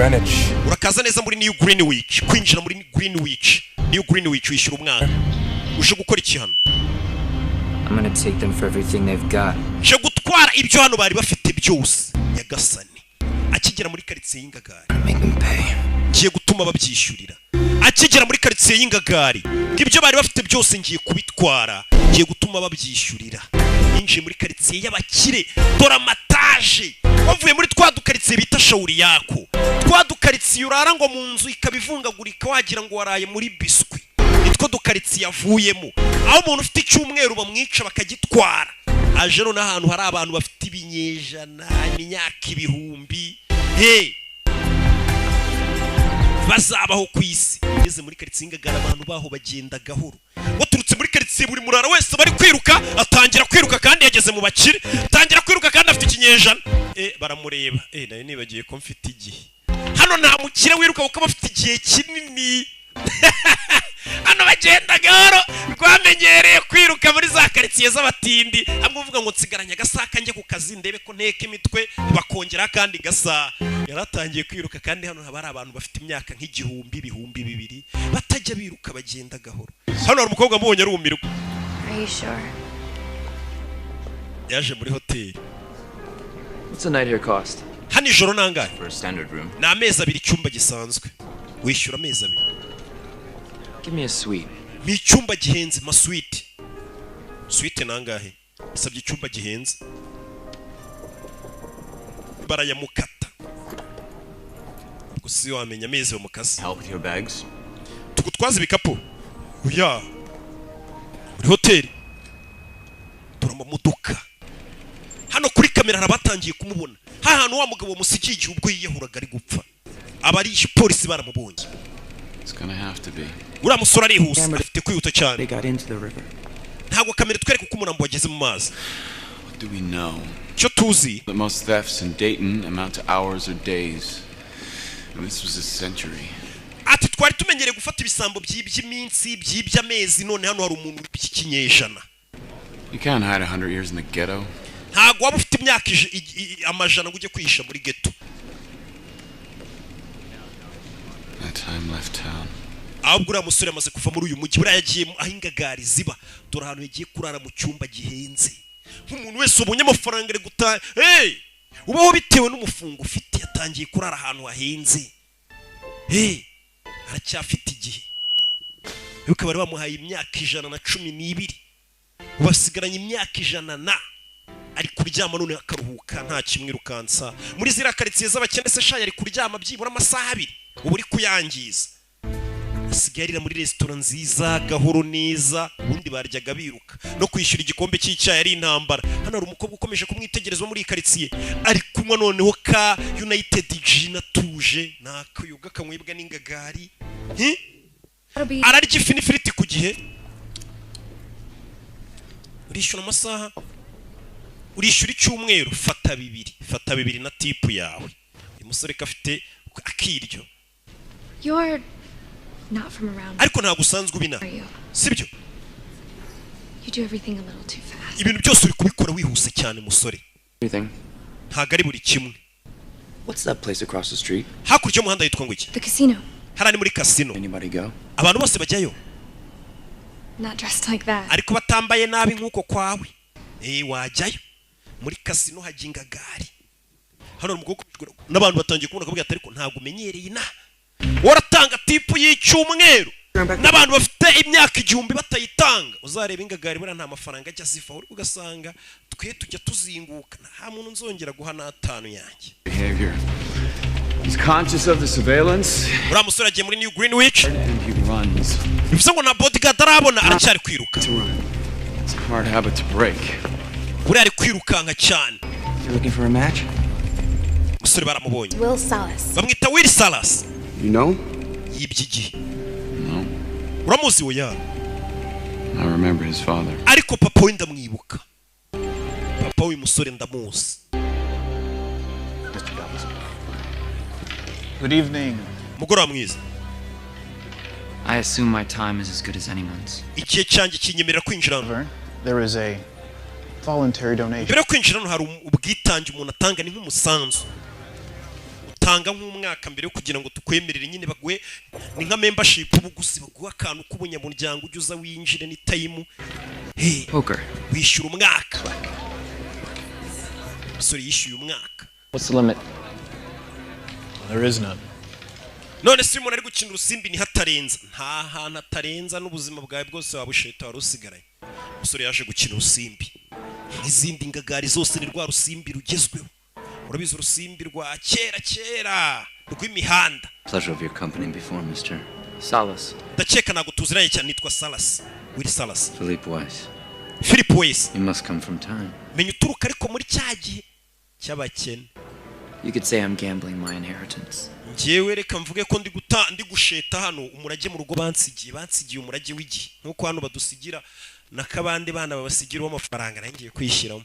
urakaza neza muri New Greenwich kwinjira muri New Greenwich wishyura umwaka uje gukora iki hano I'm gonna take them for everything they've got. Je gutwara ibyo hano bari bafite byose Nyagasani akigera muri quartier y'ingagari ngiye gutuma babyishyurira akigera muri quartier y'ingagari ngibyo bari bafite byose ngiye kubitwara ngiye gutuma babyishyurira inje muri quartier y'abakire dora amataje wavuye muri twadukaritse bita shawuri yako twadukaritse urara ngo mu nzu ikabivungagurika wagira ngo waraye muri biswi nitwo dukaritse yavuyemo aho umuntu ufite icyumweru bamwica bakagitwara aje no nahantu hari abantu bafite ibinyejana imyaka ibihumbi bazabaho kwisi ngeze muri quartier y'ingagara abantu baho bagenda gahoro waturutse muri quartier buri murara wese bari kwiruka atangira kwiruka kandi yageze mu bakire atangira kwiruka kandi afite ikinyejana baramureba nayo nibagiye ko mfite igihe hano nta mukire wiruka kuko bafite igihe kinini hano bagenda gahoro rwamenyereye kwiruka muri za quartier z'abatindi amwe uvuga ngo nsigaranya gasaka njye ku kazi ndebe ko nteka imitwe bakongera kandi gasa yaratangiye kwiruka kandi hano haba ari abantu bafite imyaka nk'igihumbi bihumbi 2 batajya biruka bagenda gahoro hano hari umukobwa mubonye ari umirwa yaje muri hotel. What's a night here cost? Hano ijoro nangahe? For a standard room. Na amezi 2 icyumba gisanzwe. Wishyura amezi 2. Give me a suite. Ni icyumba gihenze ma suite. Suite nangahe? Bisabye icyumba gihenze. Barayamukata. Gusi wamenya amezi yo mukasi. Help with your bags. Tukutwaza ibikapu. Oya. Muri hotel. Turama muduka. Hano kuri kamera harabatangiye kumubona. Ha hantu wa mugabo musikiye ubwo yiyahuraga ari gupfa. Abari polisi baramubonye. It's gonna have to be. Ura musora ari huse afite kwihuta cyane. They got into the river. Ntago kamera twereka uko umurambo wageze mu mazi. What do we know? Cyo tuzi. The most thefts in Dayton amount to hours or days. And this was a century. Ati twari tumenyere gufata ibisambo by'iminsi by'ibyamezi none hano hari umuntu w'ikinyejana. You can't hide 100 years in the ghetto. Ntago waba ufite imyaka amajana gujye kwihisha muri ghetto. That time left town. Ahubwo ura musore amaze kuva muri uyu mujyi buriya yagiye ahingagari ziba dore ahantu yagiye kurara mu cyumba gihenze nk'umuntu wese ubonye amafaranga ari guta ubaho bitewe n'umufungo ufite yatangiye kurara ahantu hahenze aracyafite igihe yuko bari bamuhaye imyaka 112 basigaranye imyaka 100 ari kuryama none akaruhuka nta kimwirukansa muri zira karitsiye z'abakene se shaye ari kuryama byibura amasaha 2 ubu uri kuyangiza asigarira muri restaurant nziza gahoro neza ubundi baryaga biruka no kwishyura igikombe cy'icyayi ari intambara hano ari umukobwa ukomeje kumwitegereza muri karitsiye ari kunywa noneho ka United Gina tuje nakayoga kamwibwa n'ingagari ararya ifi n'ifiriti ku gihe urishyura amasaha urishyura icyumweru fata bibiri na tipu yawe uyu musore kafite akiryo You're not from around. Ariko ntabwo usanzwe ubina sibyo You do everything a little too fast. Ibintu byose uri kubikora wihuse cyane musore Everything. ntago ari buri kimwe What's that place across the street? hakurya y'umuhanda yitwa ngo iki The casino. harani muri casino Anybody go? abantu bose bajyayo Not dressed like that. ariko batambaye nabi nkuko kwawe wajyayo muri casino hajinga gari hano umukobwa n'abantu batangiye kubona kabwe ariko ntago umenyereye na waratanga tipu y'icyumweru n'abantu bafite imyaka 1000 batayitanga uzareba ingagari bura nta mafaranga ajya zifa uri ugasanga twe tujya tuzinguka nta muntu nzongera guha na 5 yanjye Behavior. He's conscious of the surveillance. ura musore agiye muri New Greenwich And he runs. bivuze ngo na bodyguard arabona aracyari kwiruka It's a hard habit to break. uri ari kwirukanka cyane You looking for a match? musore baramubonye Will Salas. bamwita Will Salas You know? yibyigiye No. uramuzi we ya I remember his father. ariko papa we ndamwibuka papa we musore ndamuzi Good evening. mugoroba mwiza I assume my time is as good as anyone's. ikihe cyanjye kinyemerera kwinjira hano There is a voluntary donation. mbere yo kwinjira hano hari ubwitange umuntu atanga ni nk'umusanzu utanga nk'umwaka mbere yo kugira ngo tukwemerere nyine bagwe ni nka membership ubuguzi baguha akantu k'ubunyamuryango ujye uza winjire ni time Poker. wishyura umwaka sorry yishyuye umwaka What's the limit? There is none. none si umuntu ari gukina urusimbi ni hatarenza nta hantu hatarenza n'ubuzima bwawe bwose wabusheta wari usigaranye umusore yaje gukina urusimbi n'izindi ngagari zose ni rwa rusimbi rugezweho urabizi urusimbi rwa kera rw'imihanda Pleasure of your company before, Mr. Salas. ndakeka ntabwo tuziranye cyane nitwa Salas Will Salas Philippe Weiss. Philip Weiss You must come from time. menya uturuka ariko muri cyagihe cy'abakene You could say I'm gambling my inheritance. njyewe reka mvuge ko ndi gusheta hano umurage mu rugo bansigiye umurage w'igihe nkuko hano badusigira nakabandi bana babasigira amafaranga nangiye kwishyiramo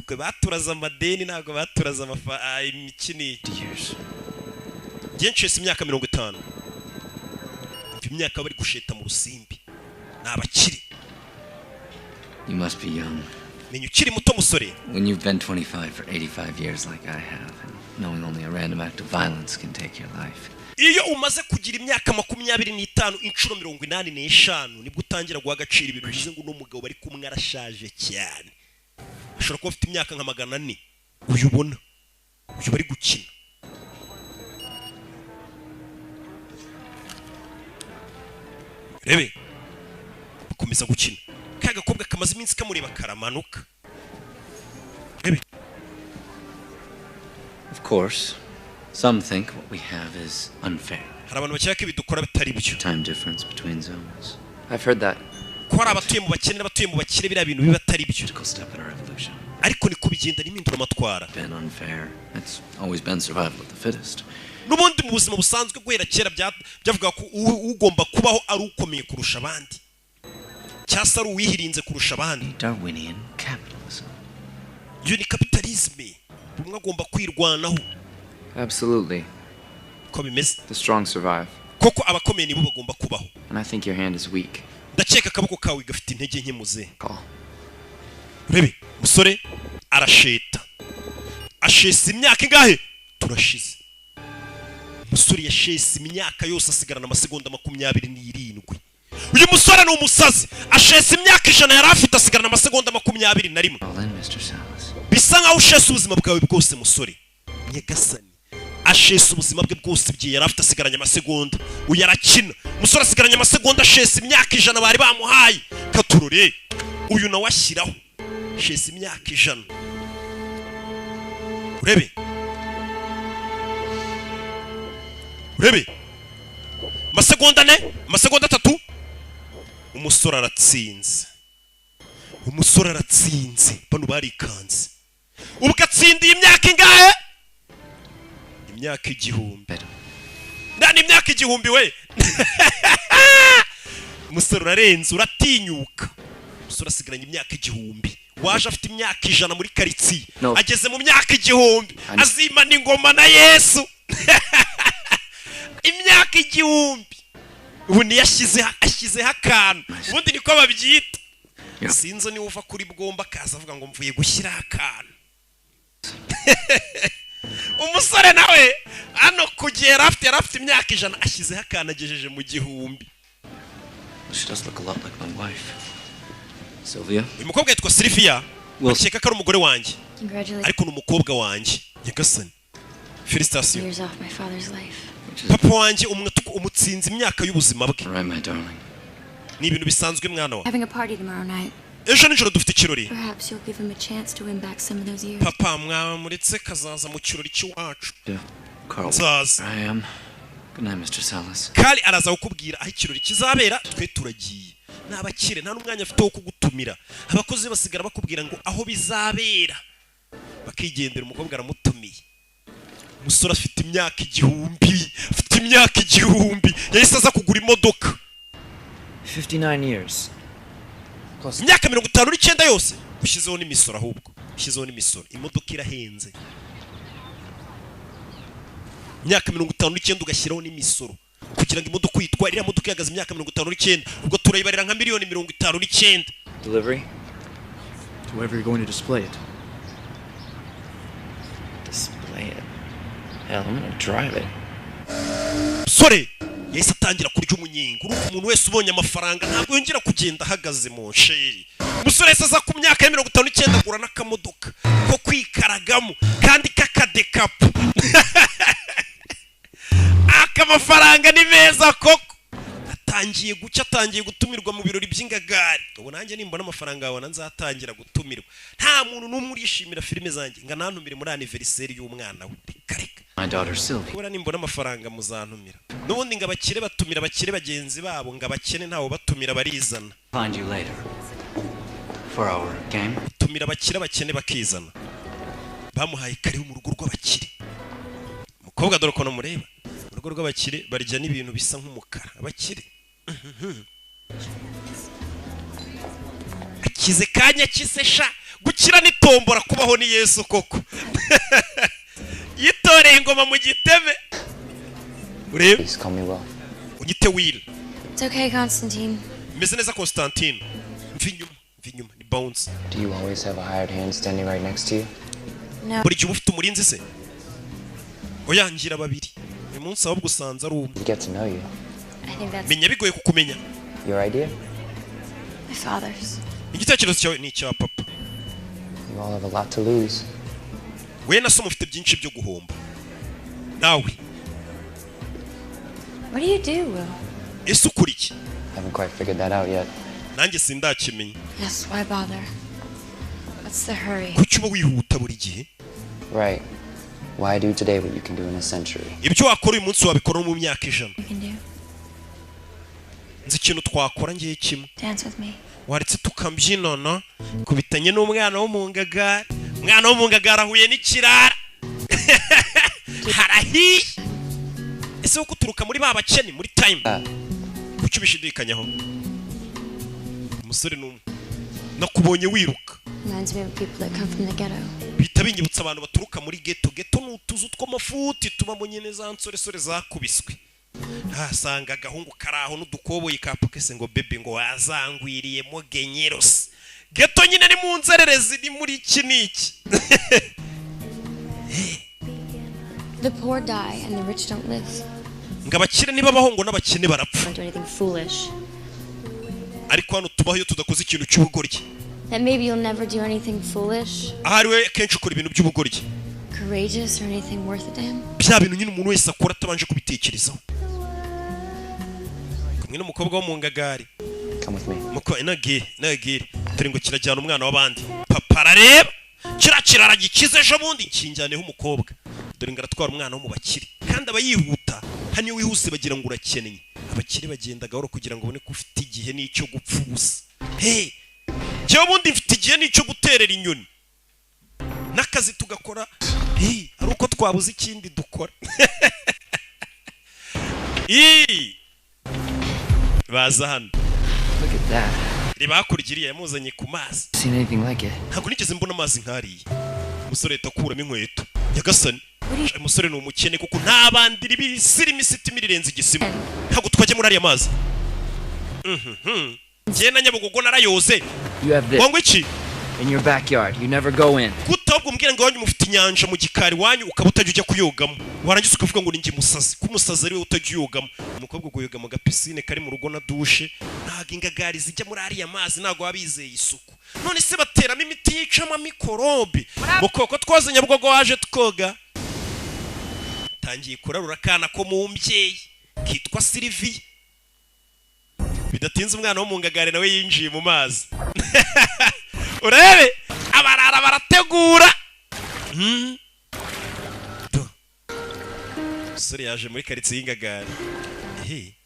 twe baturaza amadeni ntabwo baturaza imikini byinshi imyaka 50 imyaka bari gusheta mu rusimbi nabakiri You must be young. menya ukiri muto musore When you've been 25 for 85 years like I have, and knowing only a random act of violence can take your life. iyo umaze kugira imyaka 25 inshuro 85 nibwo utangira guha agaciro ibintu bivuze ngo n'umugabo bari kumwe arashaje cyane ashobora kuba afite imyaka nka 400 uyubona uyu bari gukina rebe bakomeza gukina kagakobwa kamaze iminsi kamureba karamanuka rebe Of course, some think what we have is unfair. hari abantu bakeka ko ibidukora bitari byo Time difference between zones. I've heard that. ko hari abatuye mu bakene n'abatuye mu bakire biriya bintu biba atari byo Critical step in our evolution. ariko niko bigenda n'imindura amatwara Been unfair. It's always been survival of the fittest. n'ubundi mu buzima busanzwe guhera kera byavuga ko ugomba kubaho ari ukomeye kurusha abandi cyasa ari uwihirinze kurusha abandi Darwinian capitalism. iyo ni kapitalisme umwe agomba kwirwanaho Absolutely. ko bimeze The strong survive. koko abakomeye nibo bagomba kubaho And I think your hand is weak. ndakeka akaboko kawe gafite intege nke muze Call. rebe musore arasheta ashesa imyaka ingahe turashize umusore yashesa imyaka yose asigarana amasegonda 27 uyu musore ni umusazi ashesa imyaka 100 yari afite asigarana amasegonda 21 All in, Mr. Salas. bisa nkaho ushesa ubuzima bwawe bwose musore nyagasani ashesa ubuzima bwe bwose bwiye yari afite asigaranye amasegonda uyu arakina umusore asigaranye amasegonda ashesa imyaka 100 bari bamuhaye katurore uyu nawe ashyiraho ashesa imyaka 100 urebe amasegonda 3 umusore aratsinze bano barikanze ubwo atsindiye imyaka ingahe imyaka 1000 ndani imyaka 1000 we umusore urarenze uratinyuka umusore asigaranye imyaka 1000 waje afite imyaka 100 muri karitsiye ageze mu myaka 1000 azimana ingoma na Yesu imyaka 1000 ubu ashyizeho akantu ubundi niko babyita sinzo niwe uva kuri bwomba kaza avuga ngo mvuye gushyira akantu umusore nawe hano kugera afite imyaka 100 ashyizeho akantu agejeje mu 1000. She does look a lot like my wife. Sylvia? Umukobwa yitwa Sylvia. Akeka ko ari umugore wanjye. Ariko ni umukobwa wanjye. Nyagasani. Felicitation. Papa wanjye umutsinze imyaka y'ubuzima bwe. Right, my darling. Ni ibintu bisanzwe mwana wa. Having a party tomorrow night. Ejo nijoro dufite ikirori. Perhaps you'll give him a chance to win back some of those years. Papa mwamuretse kazaza mu kirori cy'iwacu. Carl. I am. Good night, Mr. Salas. Kali araza kukubwira aho ikirori kizabera twe turagiye. Nabakire nta numwanya afite wo kugutumira. Abakozi basigara bakubwira ngo aho bizabera. Bakigendera umukobwa aramutumiye. Umusore afite imyaka 1000. Yahise aza kugura imodoka. 59 years. Imyaka 59 yose. Ushyizeho n'imisoro ahubwo. Ushyizeho n'imisoro. Imodoka irahenze. Imyaka 59 ugashyiraho n'imisoro. Kugira ngo imodoka uyitware iriya modoka ihagaze imyaka 59 ubwo turayibarira nka miliyoni 59. Delivery to wherever you're going to display it. Hell, I'm gonna drive it. Sore yahise atangira kurya umunyenga umuntu wese ubonye amafaranga ntabwo yongera kugenda ahagaze mu nsheri. Umusore yahise aza ku myaka ya 59 agura n'akamodoka ko kwikaragamo kandi kakadekapu. Akamafaranga ni meza koko atangiye gutumirwa mu birori by'ingagari. Ubu nanjye nimbona amafaranga yawe nzatangira gutumirwa. Nta muntu n'umwe urishimira filime zanjye nga nantumire muri anniversaire y'umwana we. Kareka my daughter Sylvia. Kubera nimbona amafaranga muzantumira. N'ubundi nga bakire batumira abakire bagenzi babo nga bakene ntawo batumira barizana. Find you later for our game. Tumira bakire bakizana. Bamuhaye kariho mu rugo rw'abakire. Umukobwa dore ko no mureba. Urugo rw'abakire barya n'ibintu bisa nk'umukara. Abakire akize kanya kisesha gukira nitombora kubaho ni Yesu koko. Yitoreye ingoma mu giteme. Urebe unyite Will. It's okay, Constantine. Meze neza Constantine. Mvinyuma ni bounce. Do you always have a hired hand standing right next to you? No. Buri gihe ufite umurinzi se? Oya ngira babiri. Uyu munsi ahubwo usanze ari umwe. Get to know you. I think that's Menya bigoye kukumenya. Your idea? my father's. Igitekerezo cyawe ni icya papa. You all have a lot to lose. We na so mufite byinshi byo guhomba. Nawe. What do you do, Will? Ese ukuri iki? Haven't quite figured that out yet. Nanjye sindakimenya. Yes, why bother? What's the hurry? Kuki uba wihuta buri gihe? Right. Why do today what you can do in a century? Ibyo wakora uyu munsi wabikora mu myaka 100. You can do? Nzi ikintu twakora ngiye kimwe. Dance with me. Waretse tukambyinana kubitanye n'umwana wo mu ngagara. Umwana wo mu ngagara ahuye n'ikirara. Harahi. Ese uko turuka muri ba bakene muri time. Kuki ubishidikanyaho? Umusore n'umwe. Nakubonye wiruka. Reminds me of people that come from the ghetto. Bita binyibutsa abantu baturuka muri ghetto. Ghetto n'utuzu tw'amafuti tuba mu nyene za nsore zakubiswe. Sanga agahungu karaho n'udukoboyi ka pokese ngo bebe ngo wazangwiriye mo genyeros. Ghetto nyine ni mu nzererezi ni muri iki niki. The poor die and the rich don't live. Ngabakire niba bahongo n'abakene barapfa. Don't do anything foolish. Ariko hano tubaho iyo tudakoze ikintu cy'ubugoryi. That maybe you'll never do anything foolish. Ahari we kenshi ukora ibintu by'ubugoryi. courageous or anything worth a damn. bya bintu nyine umuntu wese akora atabanje kubitekerezaho. Kumwe n'umukobwa wo mu ngagari. Come with me. Muko inagire turi ngo kirajyana umwana w'abandi. Papa arareba kirara gikize ejo bundi kinjyaneho umukobwa. Dore ngaratwara umwana wo mu bakiri kandi abayihuta hano wihuse bagira ngo urakeneye. Abakiri bagenda gahoro kugira ngo ubone ko ufite igihe n'icyo gupfubusa. Hey, cyo bundi mfite igihe n'icyo guterera inyoni. Nakazi tugakora. Hey, ari uko twabuze ikindi dukora. Baza hano. Look at that. Reba kurigiriye yamuzanye ku mazi. Seen anything like it? Ntabwo nigeze mbona amazi nkariye. Umusore takuramo inkweto. Nyagasani. Umusore ni umukene kuko nta bandiri bisiri imisiti mirirenze igisimo. Ntabwo twajye muri ariya mazi. Ngiye na Nyabugogo narayoze. You have this. Wangu iki? In your backyard. You never go in. Kutabwo mbwira ngo wanyu mufite inyanja mu gikari wanyu ukabutajya ujya kuyogamo. Warangiza ukavuga ngo ninjye musazi. Ku musazi ari we utajya uyogamo. Umukobwa guyoga mu gapisine kari mu rugo na dushe. Ntago ingagari zijya muri ariya mazi ntago wabizeye isuku. None se bateramo imiti yicamo mikorobe. Mukoko twaze Nyabugogo waje twoga. Tangiye kurarura kana ko mu mbyeyi kitwa Sylvie. Bidatinze umwana wo mu ngagare nawe yinjiye mu mazi. Urebe abarara barategura. Sori yaje muri karitsiye y'ingagare. I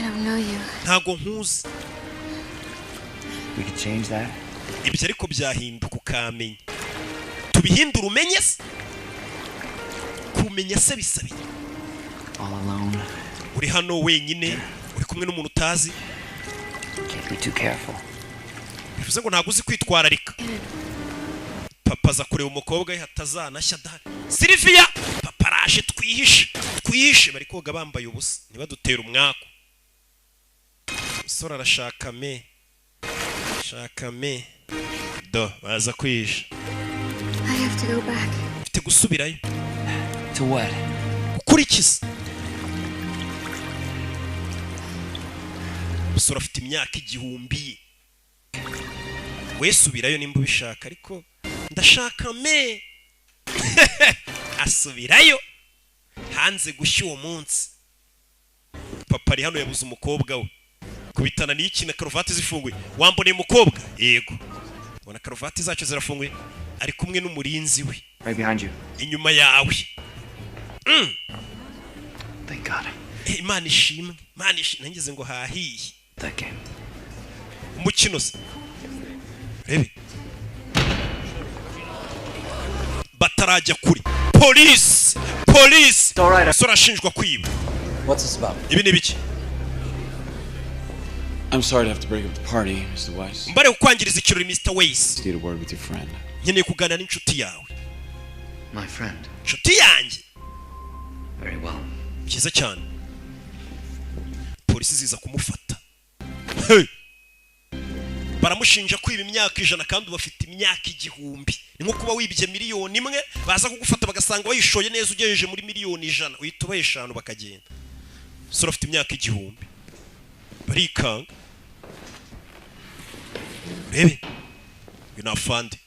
don't know you. Ntago nkuzi. We could change that. Ibyo ariko byahinduka ukamenya. Tubihindura umenye se. Kumenya se bisabiye. All alone. Uri hano wenyine, uri kumwe n'umuntu utazi. Can't be too careful. Bivuze ngo ntago uzi kwitwararika. Papa za kureba umukobwa hatazanashya dahari. Sylvia, papa araje twihishe bari koga bambaye ubusa. Niba dutera umwako. Sora arashaka me. Do baza kwihisha. I have to go back. Mfite gusubirayo. To what? Gukurikiza. Sora afite imyaka igihumbi. Wesubirayo nimba ubishaka ariko ndashaka me. Asubirayo hanze gushya uwo munsi. Papa ari hano yabuze umukobwa we. Kubitana n'iki na karuvati zifunguye. Wamboneye umukobwa? Yego. Bona karuvati zacu zirafunguye. Ari kumwe n'umurinzi we. Right behind you. Inyuma yawe. Thank God. Imana ishimwe. Nangeze ngo hahiye. That game. Umukino se. Rebe. Batarajya kuri. Police. Sora ashinjwa kwiba. What's this about? Ibi ni biki? I'm sorry to have to break up the party, Mr. Weiss. Mbare kukwangiriza ikirori Mr. Weiss. Need a word with your friend. Nkeneye kuganira n'inshuti yawe. My friend. Inshuti yanjye. Very well. Kiza cyane. Polisi ziza kumufata. Baramushinja kwiba imyaka 100 kandi bafite imyaka 1000. Ni nko kuba wibye miliyoni imwe baza kugufata bagasanga wayishoye neza ugejeje muri miliyoni 100 uhita ubaye 5 bakagenda. Sora afite imyaka 1000. Barikanga. Rebe. Binafande.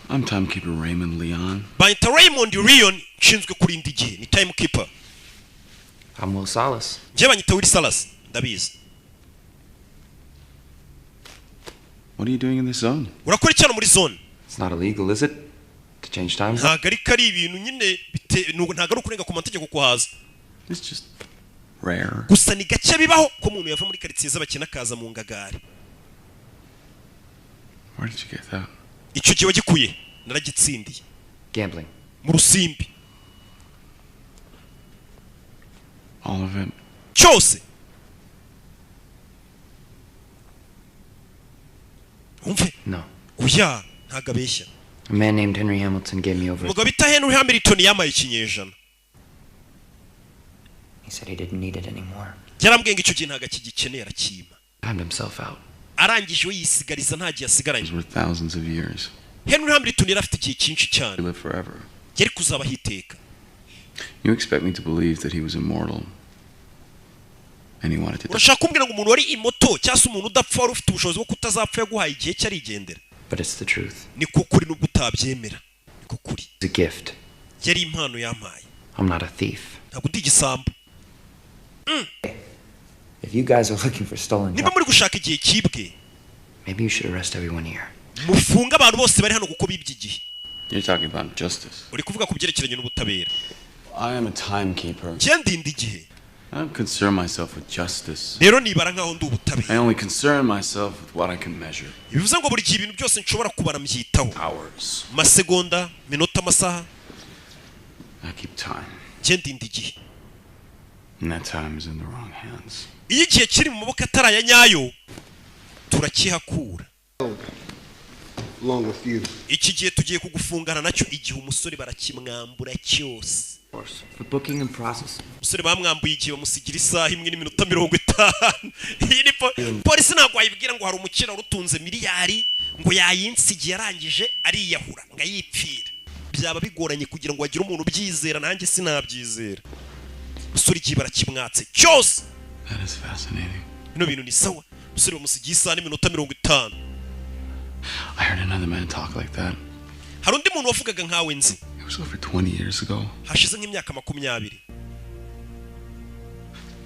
I'm timekeeper Raymond Leon. Bayita Raymond Leon nshinzwe kurinda igihe ni timekeeper. I'm Will Salas. Je banyita Will Salas ndabizi. What are you doing in this zone? Urakora cyane muri zone. It's not illegal, is it? To change time? Ntago ari ibintu nyine ntago ari ukurenga ku mategeko kuhaza. It's just rare. Gusa ni gake bibaho ko umuntu yava muri karitsiye z'abakina kaza mu ngagari. Where did you get that? Icyo gihe wagikuye naragitsindiye. Gambling. Mu Rusimbi. All of it. Cyose. Umve? No. Oya, ntago abeshya. A man named Henry Hamilton gave me over. Umugabo bita Henry Hamilton yamaye ikinyejana. He said he didn't need it anymore. Yarambwiye ngo icyo gihe ntago akigikeneye arakima. Timed himself out. Arangije we yisigariza nta gihe asigaranye. Those were thousands of years. Henry Hamilton yari afite igihe cyinshi cyane. He lived forever. Yari kuzaba hiteka. You expect me to believe that he was immortal and he wanted to die. Urashaka kumbwira ngo umuntu wari immortal muto cyangwa se umuntu udapfa wari ufite ubushobozi bwo kutazapfa yaguhaye igihe cye arigendera. But it's the truth. Niko kuri nubwo utabyemera. Niko kuri. It's a gift. Yari impano yampaye. I'm not a thief. Ntabwo ndi igisambo. If you guys are looking for stolen niba muri gushaka igihe kibwe, maybe you should arrest everyone here. Mufunga abantu bose bari hano kuko bibye igihe. You're talking about justice. Uri kuvuga ku byerekeranye n'ubutabera. I am a timekeeper. Cyendinda igihe. I don't concern myself with justice. Rero nibara nkaho ndi ubutabera. I only concern myself with what I can measure. Bivuze ngo buri gihe ibintu byose nshobora kubara mbyitaho. Hours. Masegonda, minota, amasaha. I keep time. Cyendinda igihe. And that time is in the wrong hands. Iyo igihe kiri mu maboko ataraya nyayo turakihakura. Along with you. Iki gihe tugiye kugufungana nacyo igihe umusore barakimwambura cyose. For booking and process. Umusore bamwambuye igihe bamusigira isaha imwe n'iminota 50. Iyi ni polisi ntabwo ayibwira ngo hari umukira urutunze miliyari ngo yayinsigiye yarangije ariyahura ngo ayipfira. Byaba bigoranye kugira ngo agire umuntu ubyizera, nanjye sinabyizera. Umusore igihe barakimwatse cyose. That is fascinating. Bino bintu ni sawa. Umusore bamusigiye isaha n'iminota 50. I heard another man talk like that. Hari undi muntu wavugaga nkawe nzi. It was over 20 years ago. Hashize nk'imyaka 20.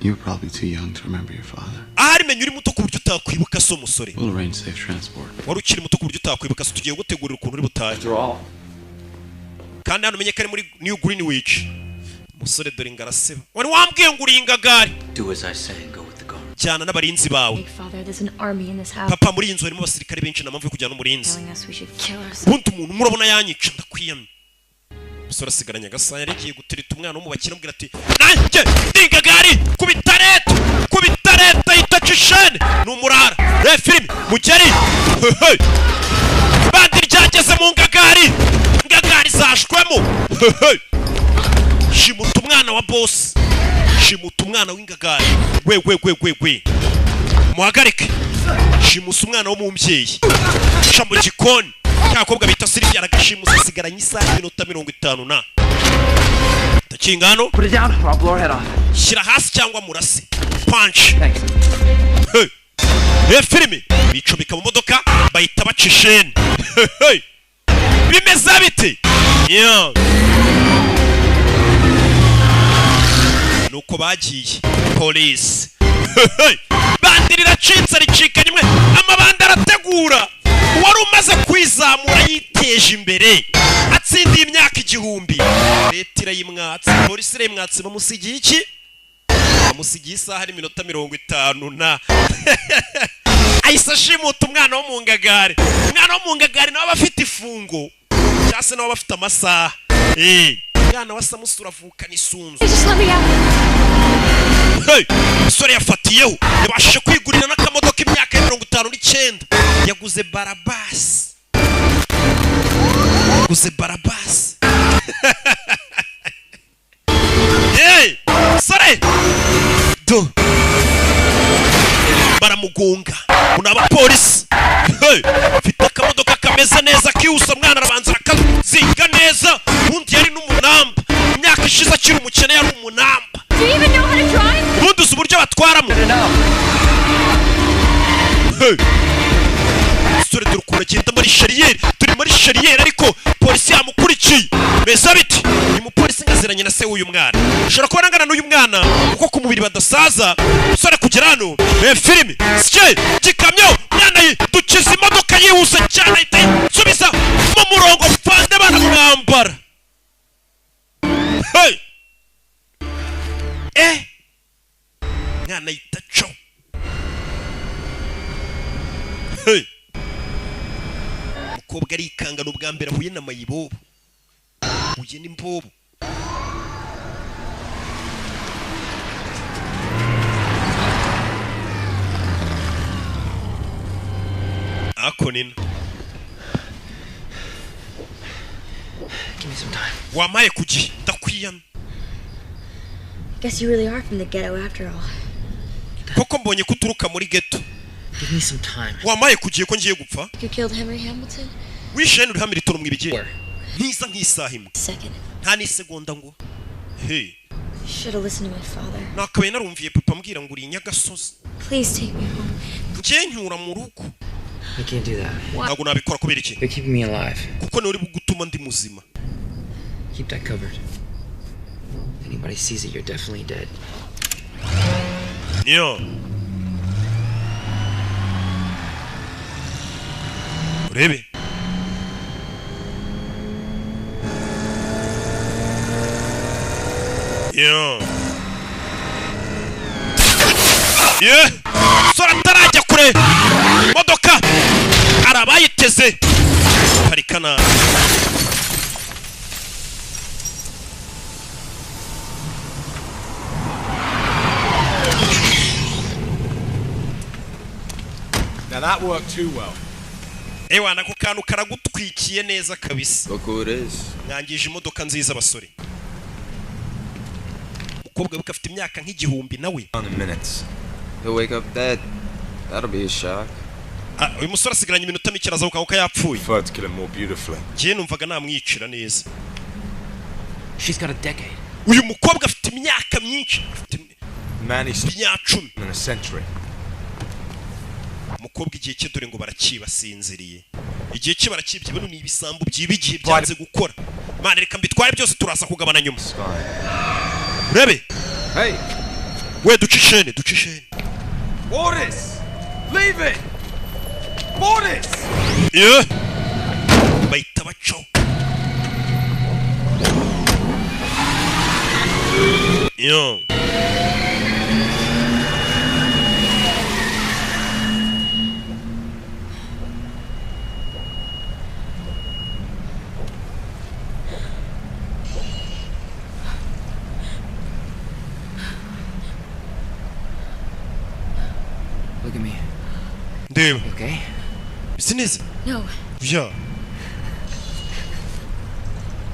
You were probably too young to remember your father. Ahari menye uri muto ku buryo utakwibuka so musore. We'll arrange safe transport. Wari ukiri muto ku buryo utakwibuka so tugiye gutegurira ukuntu uri butahe. After all. Kandi hano menye kare muri New Greenwich. Musore dore ngaraseba. Wari wambwiye ngo uringa gari. Do as I say and go with the guard. Cyana n'abarinzi bawe. Father, there's an army in this house. Papa muri inzu harimo abasirikare benshi na mpamvu yo kujyana umurinzi. Telling us we should kill ourselves. Buntu umuntu murabona yanyica ndakwiyamye. Musore asigaranye gasaya yagiye gutereta umwana wo mu bakira ambwira ati nanjye ndinga gari kubita leta itacishene n'umurara. Filime mugeri. Bandi ryageze mu ngagari zashwemo. Shimuta umwana wa boss. Shimuta umwana w'ingagari. We. Muhagarike. Shimusa umwana wo mu mbyeyi. Sha mu gikoni. Cyakobwa bita Sylvia aragashimusa asigaranye isaha n'iminota 50 na. Takingano. Put it down or I'll blow her head off. Shira hasi cyangwa murase. Punch. Thanks. Filime bicomeka mu modoka bayita bacishene. Bimeze bite? Yeah. Nuko bagiye police. Bandirira citse ricika nimwe amabanda arategura. Wari umaze kwizamura yiteje imbere atsindiye imyaka 1000. Leta irayimwatse, polisi irayimwatse bamusigiye iki? Bamusigiye isaha n'iminota 50 na. Ayisa shimuta umwana wo mu ngagari. Umwana wo mu ngagari nawe bafite ifungo. Cyase nawe bafite amasaha. Mwana wa Samusura avuka n'isunzu. Sore yafatiyeho yabashije kwigurira n'akamodoka imyaka 59. Yaguze Barabas. Sore do baramugonga unaba polisi. Fita akamodoka kameze neza kiusa mwana arabanza akazinga neza. Undi yari n'umunamba. Imyaka ishize akiri umukene yari umunamba. Do you even know how to drive? Ubundi uzi uburyo batwaramo. Sore dore ukuntu agenda muri shariyeri. Turi muri shariyeri ariko polisi yamukurikiye. Beza biti ni mupolisi ngaziranye na se w'uyu mwana. Ushobora kubona angana n'uyu mwana kuko ku mubiri badasaza. Sore kugera hano filime sike gikamyo mwana dukiza imodoka yihuse cyane ahita subiza mu murongo fande baramwambara. Mwana yitacho. Mukobwa arikanga n'ubwa mbere ahuye na mayibobo. Huye n'imbobo. Akonina. Give me some time. Wamaye kugi ndakwiyamye. Guess you really are from the ghetto after all. Koko mbonye kuturuka muri ghetto. Give me some time. Wamaye kugiye ko ngiye gupfa. You killed Henry Hamilton? Wishene uri Hamilton mwibigire. Nisa nk'isaha imwe. Second. Nta ni segonda ngo. should have listened to my father. nakabaye narumviye papa ambwira ngo uri inyagasozi. Please take me home. Njye nyura mu rugo. I can't do that. Ntabwo nabikora kubera iki? You're keeping me alive. Kuko niwe uri gutuma ndi muzima. Keep that covered. If anybody sees it, you're definitely dead. Yo. Urebe. Yo. Yeah. Sora tarajya kure. Modoka. Arabayiteze. Parikana. Now that worked too well. Ewa nako kantu karagutwikiye neza kabisa. Look who it is. Mwangije imodoka nziza basore. Mukobwa bukafite imyaka nk'igihumbi nawe. On the minutes. He'll wake up dead. That'll be a shock. Uyu musore asigaranye iminota mike arazahuka kuko yapfuye. Prefer to kill him more beautifully. Njye numvaga namwicira neza. She's got a decade. Uyu mukobwa afite imyaka myinshi. Man, he's imyacumi. In a century. Mukobwa igihe cye dore ngo barakibasinziriye. Igihe cye barakibye bano ni ibisambu byibigiye byanze gukora. Mana reka mbitware byose turaza kugabana nyuma. Rebe. Hey. We ducishene. Orders. Leave it. Orders. Yeah. Baita bacho. Yo. Look at me. Damn. Okay? Isn't it? No. Yeah.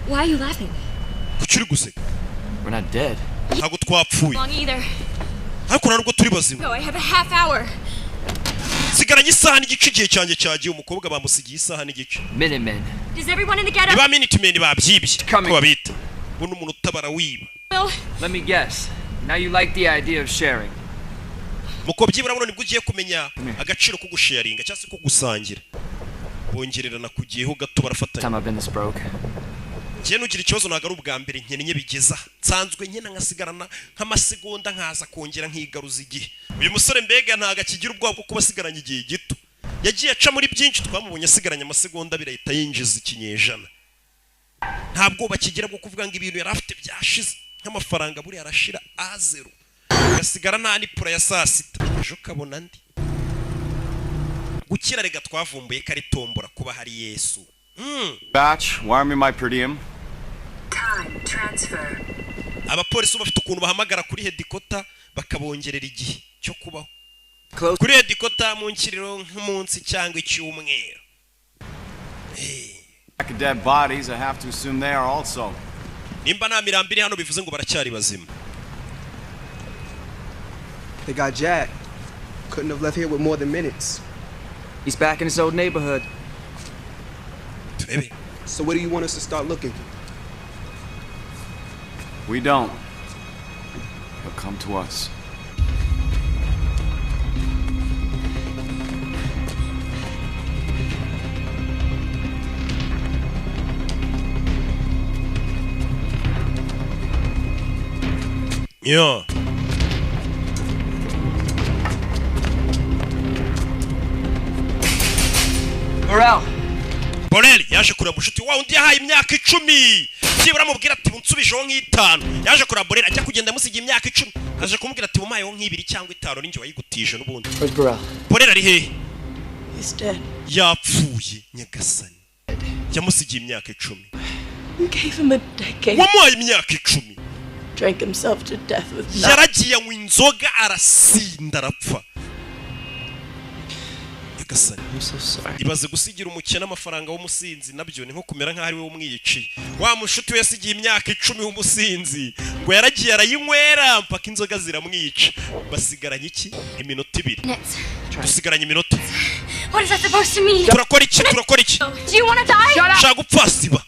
Why are you laughing? Kuchuri guseka. We're not dead. Ntabwo twapfuye. Long either. Ariko ntabwo turi bazima. No, I have a half hour. Sigaranye isaha n'igice igihe cyanjye cyagiye umukobwa bamusigiye isaha n'igice. Minutemen. Does everyone in the ghetto? Niba Minutemen babyibye. Ko babita. Buno umuntu utabara wiba. Let me guess. Now you like the idea of sharing. Mukobyi burabona nibwo ugiye kumenya agaciro ko gusharinga cyangwa se ko gusangira. Bongererana kugiyeho gato barafatanya. Time I've been this broke. Njye nugira ikibazo ntago ari ubwa mbere nkenye bigeza. Nsanzwe nkena nkasigarana nk'amasegonda nkaza kongera nkigaruza igihe. Uyu musore mbega ntago akigira ubwoba bwo kuba asigaranye igihe gito. Yagiye aca muri byinshi twamubonye asigaranye amasegonda birahita yinjiza ikinyejana. Ntabwo bakigira bwo kuvuga ngo ibintu yari afite byashize nk'amafaranga buri arashira A0. Gasigara nta nipura ya saa sita. Ejo kabona ndi. Gukira rega twavumbuye kari tombora kuba hari Yesu. Batch, wire me my per diem. Time transfer. Abapolisi bafite ukuntu bahamagara kuri headquarter bakabongerera igihe cyo kubaho. Kuri headquarter mu nkiriro nk'umunsi cyangwa icyumweru. Dead bodies, I have to assume they are also. Nimba nta mirambiri hano bivuze ngo baracyari bazima. They got Jack. Couldn't have left here with more than minutes. He's back in his old neighborhood. Baby. So where do you want us to start looking? We don't. He'll come to us. Yeah. Borel yaje kureba mushuti wa undi yahaye imyaka 10. Byibura mubwira ati bunsubijeho nk'itanu. Yaje kureba Borel ajya kugenda musigiye imyaka 10. Aje kumubwira ati bumayeho nk'ibiri cyangwa itanu ninjye wayigutije n'ubundi. Borel ari he? He's dead. Yapfuye nyagasani. Yamusigiye imyaka 10. You gave him a decade. Wamuhaye imyaka 10. Drank himself to death with nothing. Yaragiye anywa inzoga arasinda arapfa. I'm so sorry. Ibaze gusigira umukene amafaranga w'umusinzi nabyo ni nko kumera nka ari we umwiyiciye. Wa mushuti we yasigiye imyaka 10 w'umusinzi ngo yaragiye arayinywera mpaka inzoga ziramwica. Basigaranye iki? Iminota 2. Dusigaranye iminota. What is that supposed to mean? Turakora iki? Do you want to die? Shut up. Shaka gupfa siba.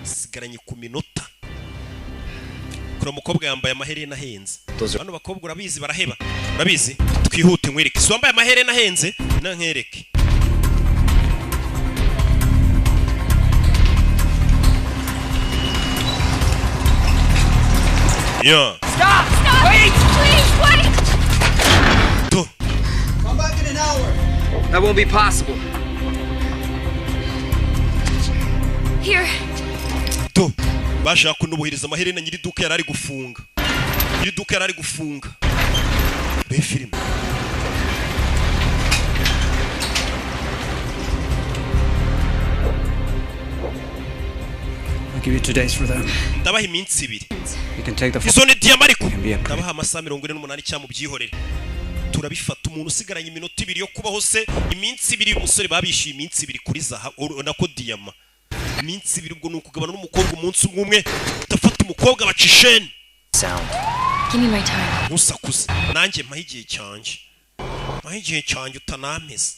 Sigaranye ku minota. kuri umukobwa yambaye amaherena ahenze. Bano bakobwa urabizi baraheba. Urabizi? Twihute nkwereke. Si wambaye amaherena ahenze na nkwereke. Yeah. Stop! Stop! Wait! Please, wait! Come back in an hour. That won't be possible. Here. Bashaka kunubuhiriza amaherena nyiri duka yarari gufunga. Nyiri duka yarari gufunga. Be film. I'll give you 2 days for them. Ndabaha iminsi 2. You can take the Izo ni diamariko. Ndabaha amasaha 48 cyangwa byihorere. Turabifata umuntu usigaranye iminota 2 yo kubaho se iminsi 2 umusore babishyuye iminsi 2 kuri zahabu nako diama. Iminsi 2 ubwo nukugabana n'umukobwa umunsi umwe utafata umukobwa bacishene. Sound. Give me my time. Musakuze. Nanjye mahigiye cyanje. Mahigiye cyanje utanameze.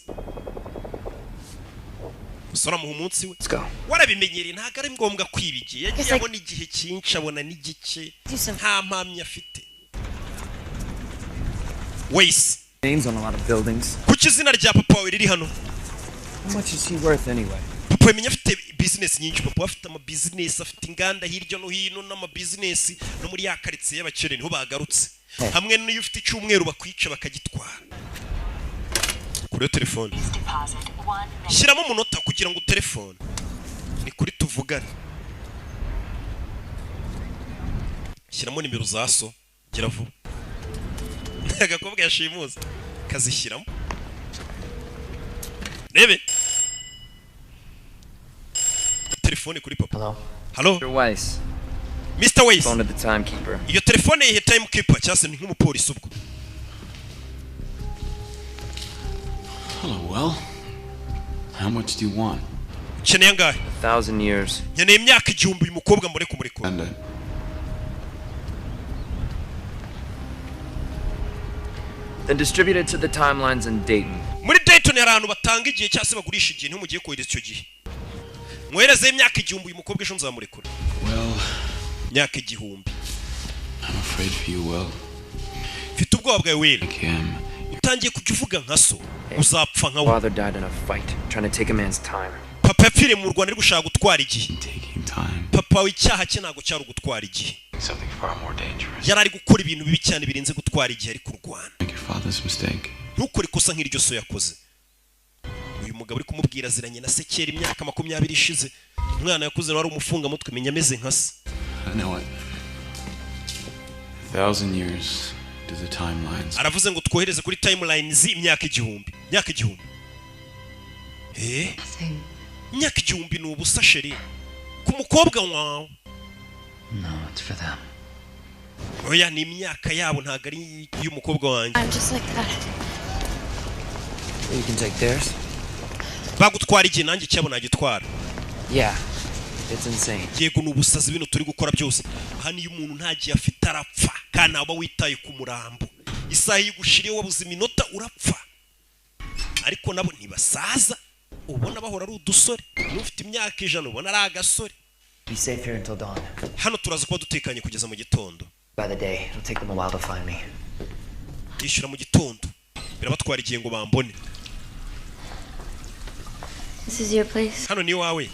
Musora mu munsi we. Let's go. Warabimenyereye ntago ari ngombwa kwibigiye. Yagiye abona igihe cyinshi abona n'igice. Nta mpamya afite. Waste. Names on a lot of buildings. Kuki izina rya papa wawe riri hano? How much is he worth anyway? Papa yemenya afite business nyinshi. Papa afite ama business, afite inganda hirya no hino n'ama business no muri yakaritse y'abakire niho bagarutse. Hamwe n'iyo ufite icyumweru bakwica bakagitwara. Kuri telefone. Shyiramo umunota kugira ngo telefone. Ni kuri tuvugane. Shyiramo nimero za so. Gira vuba. Agakobwa yashimuza. Kazishyiramo. Rebe. Telefone kuri papa. Hello. Mr. Weiss. Mr. Weiss. Phone to the timekeeper. Iyo telefone ye timekeeper cyase ni nk'umupolisi ubwo. Hello, well. How much do you want? Ukeneye angahe? 1,000 years. Nkeneye imyaka 1000 uyu mukobwa mureko mureko. Then distribute it to the timelines in Dayton. Muri Dayton hari ahantu batanga igihe cyase bagurisha igihe ntumugiye kohereza icyo gihe. Mwereze imyaka 1000 uyu mukobwa ejo nzamurekura. Well, imyaka 1000. I'm afraid for you, well. Mfite ubwoba bwawe wera. Utangiye kujya uvuga nka so. Uzapfa nka we. Father died in a fight trying to take a man's time. Papa yapfire mu Rwanda ari gushaka gutwara igihe. Papa w'icyaha cye ntago cyari gutwara igihe. Something far more dangerous. Yari ari gukora ibintu bibi cyane birenze gutwara igihe ari kurwana. Make your father's mistake. Ntukore ikosa nk'iryo so yakoze. Uyu mugabo ari kumubwira ziranye na sekera imyaka 20 ishize. Umwana yakuze wari umufunga mutwe menya ameze nka se. I know it. 1,000 years to the timelines. Aravuze ngo twohereze kuri timelines imyaka 1000. Imyaka 1000. Imyaka 1000 ni ubusa sheri. Ku mukobwa wawe. No, it's for them. Oya ni imyaka yabo ntago ari y'umukobwa wanjye. I'm just like that. You can take theirs. Bagutwara igihe nanjye cyabo nagitwara. Yeah. It's insane. Yego nubusazi bino turi gukora byose. Hani iyo umuntu ntagiye afite arapfa kana aba witaye ku murambo. Isaha y'igushiriye wabuze iminota urapfa. Ariko nabo nibasaza ubona bahora ari udusore. N'ufite imyaka 100 ubona ari agasore. Be safe here until dawn. Hano turaza kuba dutekanye kugeza mu gitondo. By the day, it'll take them a while to find me. Yishura mu gitondo. Birabatwara igihe ngo bambone. This is your place. Hano ni wawe.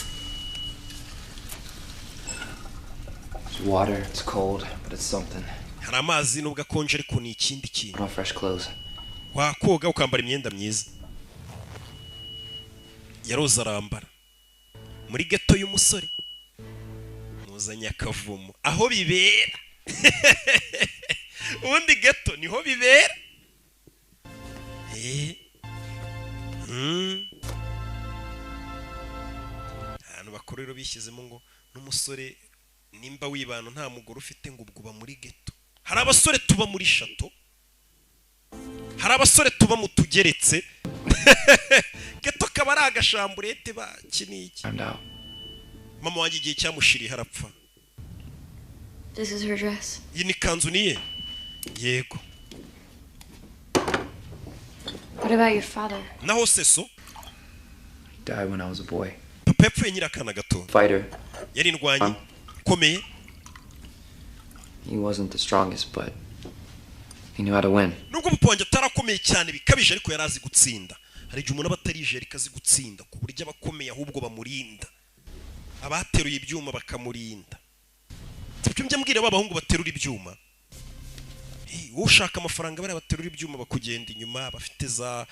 It's water, it's cold, but it's something. Hari amazi nubwo akonje ariko ni ikindi kintu. No fresh clothes. Wakoga ukambara imyenda myiza. Yaroza arambara. Muri ghetto y'umusore. Muzanya akavumo. Aho bibera. Ubundi ghetto niho bibera. Hano bakorero bishyizemo ngo n'umusore nimba wibana nta mugore ufite ngo ubwo muri ghetto. Hari abasore tuba muri shato. Hari abasore tuba mu tugeretse. Ghetto kaba ari agashamburete bakiniki. Mama wanjye igihe cyamushiriye harapfa. This is her dress. Iyi ni kanzu niye? Yego. What about your father? Naho seso? Died when I was a boy. Papa yapfuye nyirakana gato. Fighter. Yari indwanyi. Komeye. He wasn't the strongest, but he knew how to win. nubwo papa wanjye atarakomeye cyane bikabije ariko yari azi gutsinda. Hari igihe umuntu aba atarije ariko azi gutsinda ku buryo abakomeye ahubwo bamurinda, abateruye ibyuma bakamurinda. Ibyo njya mbwira b'abahungu baterura ibyuma, ushaka amafaranga bari baterura ibyuma bakugenda inyuma, bafite za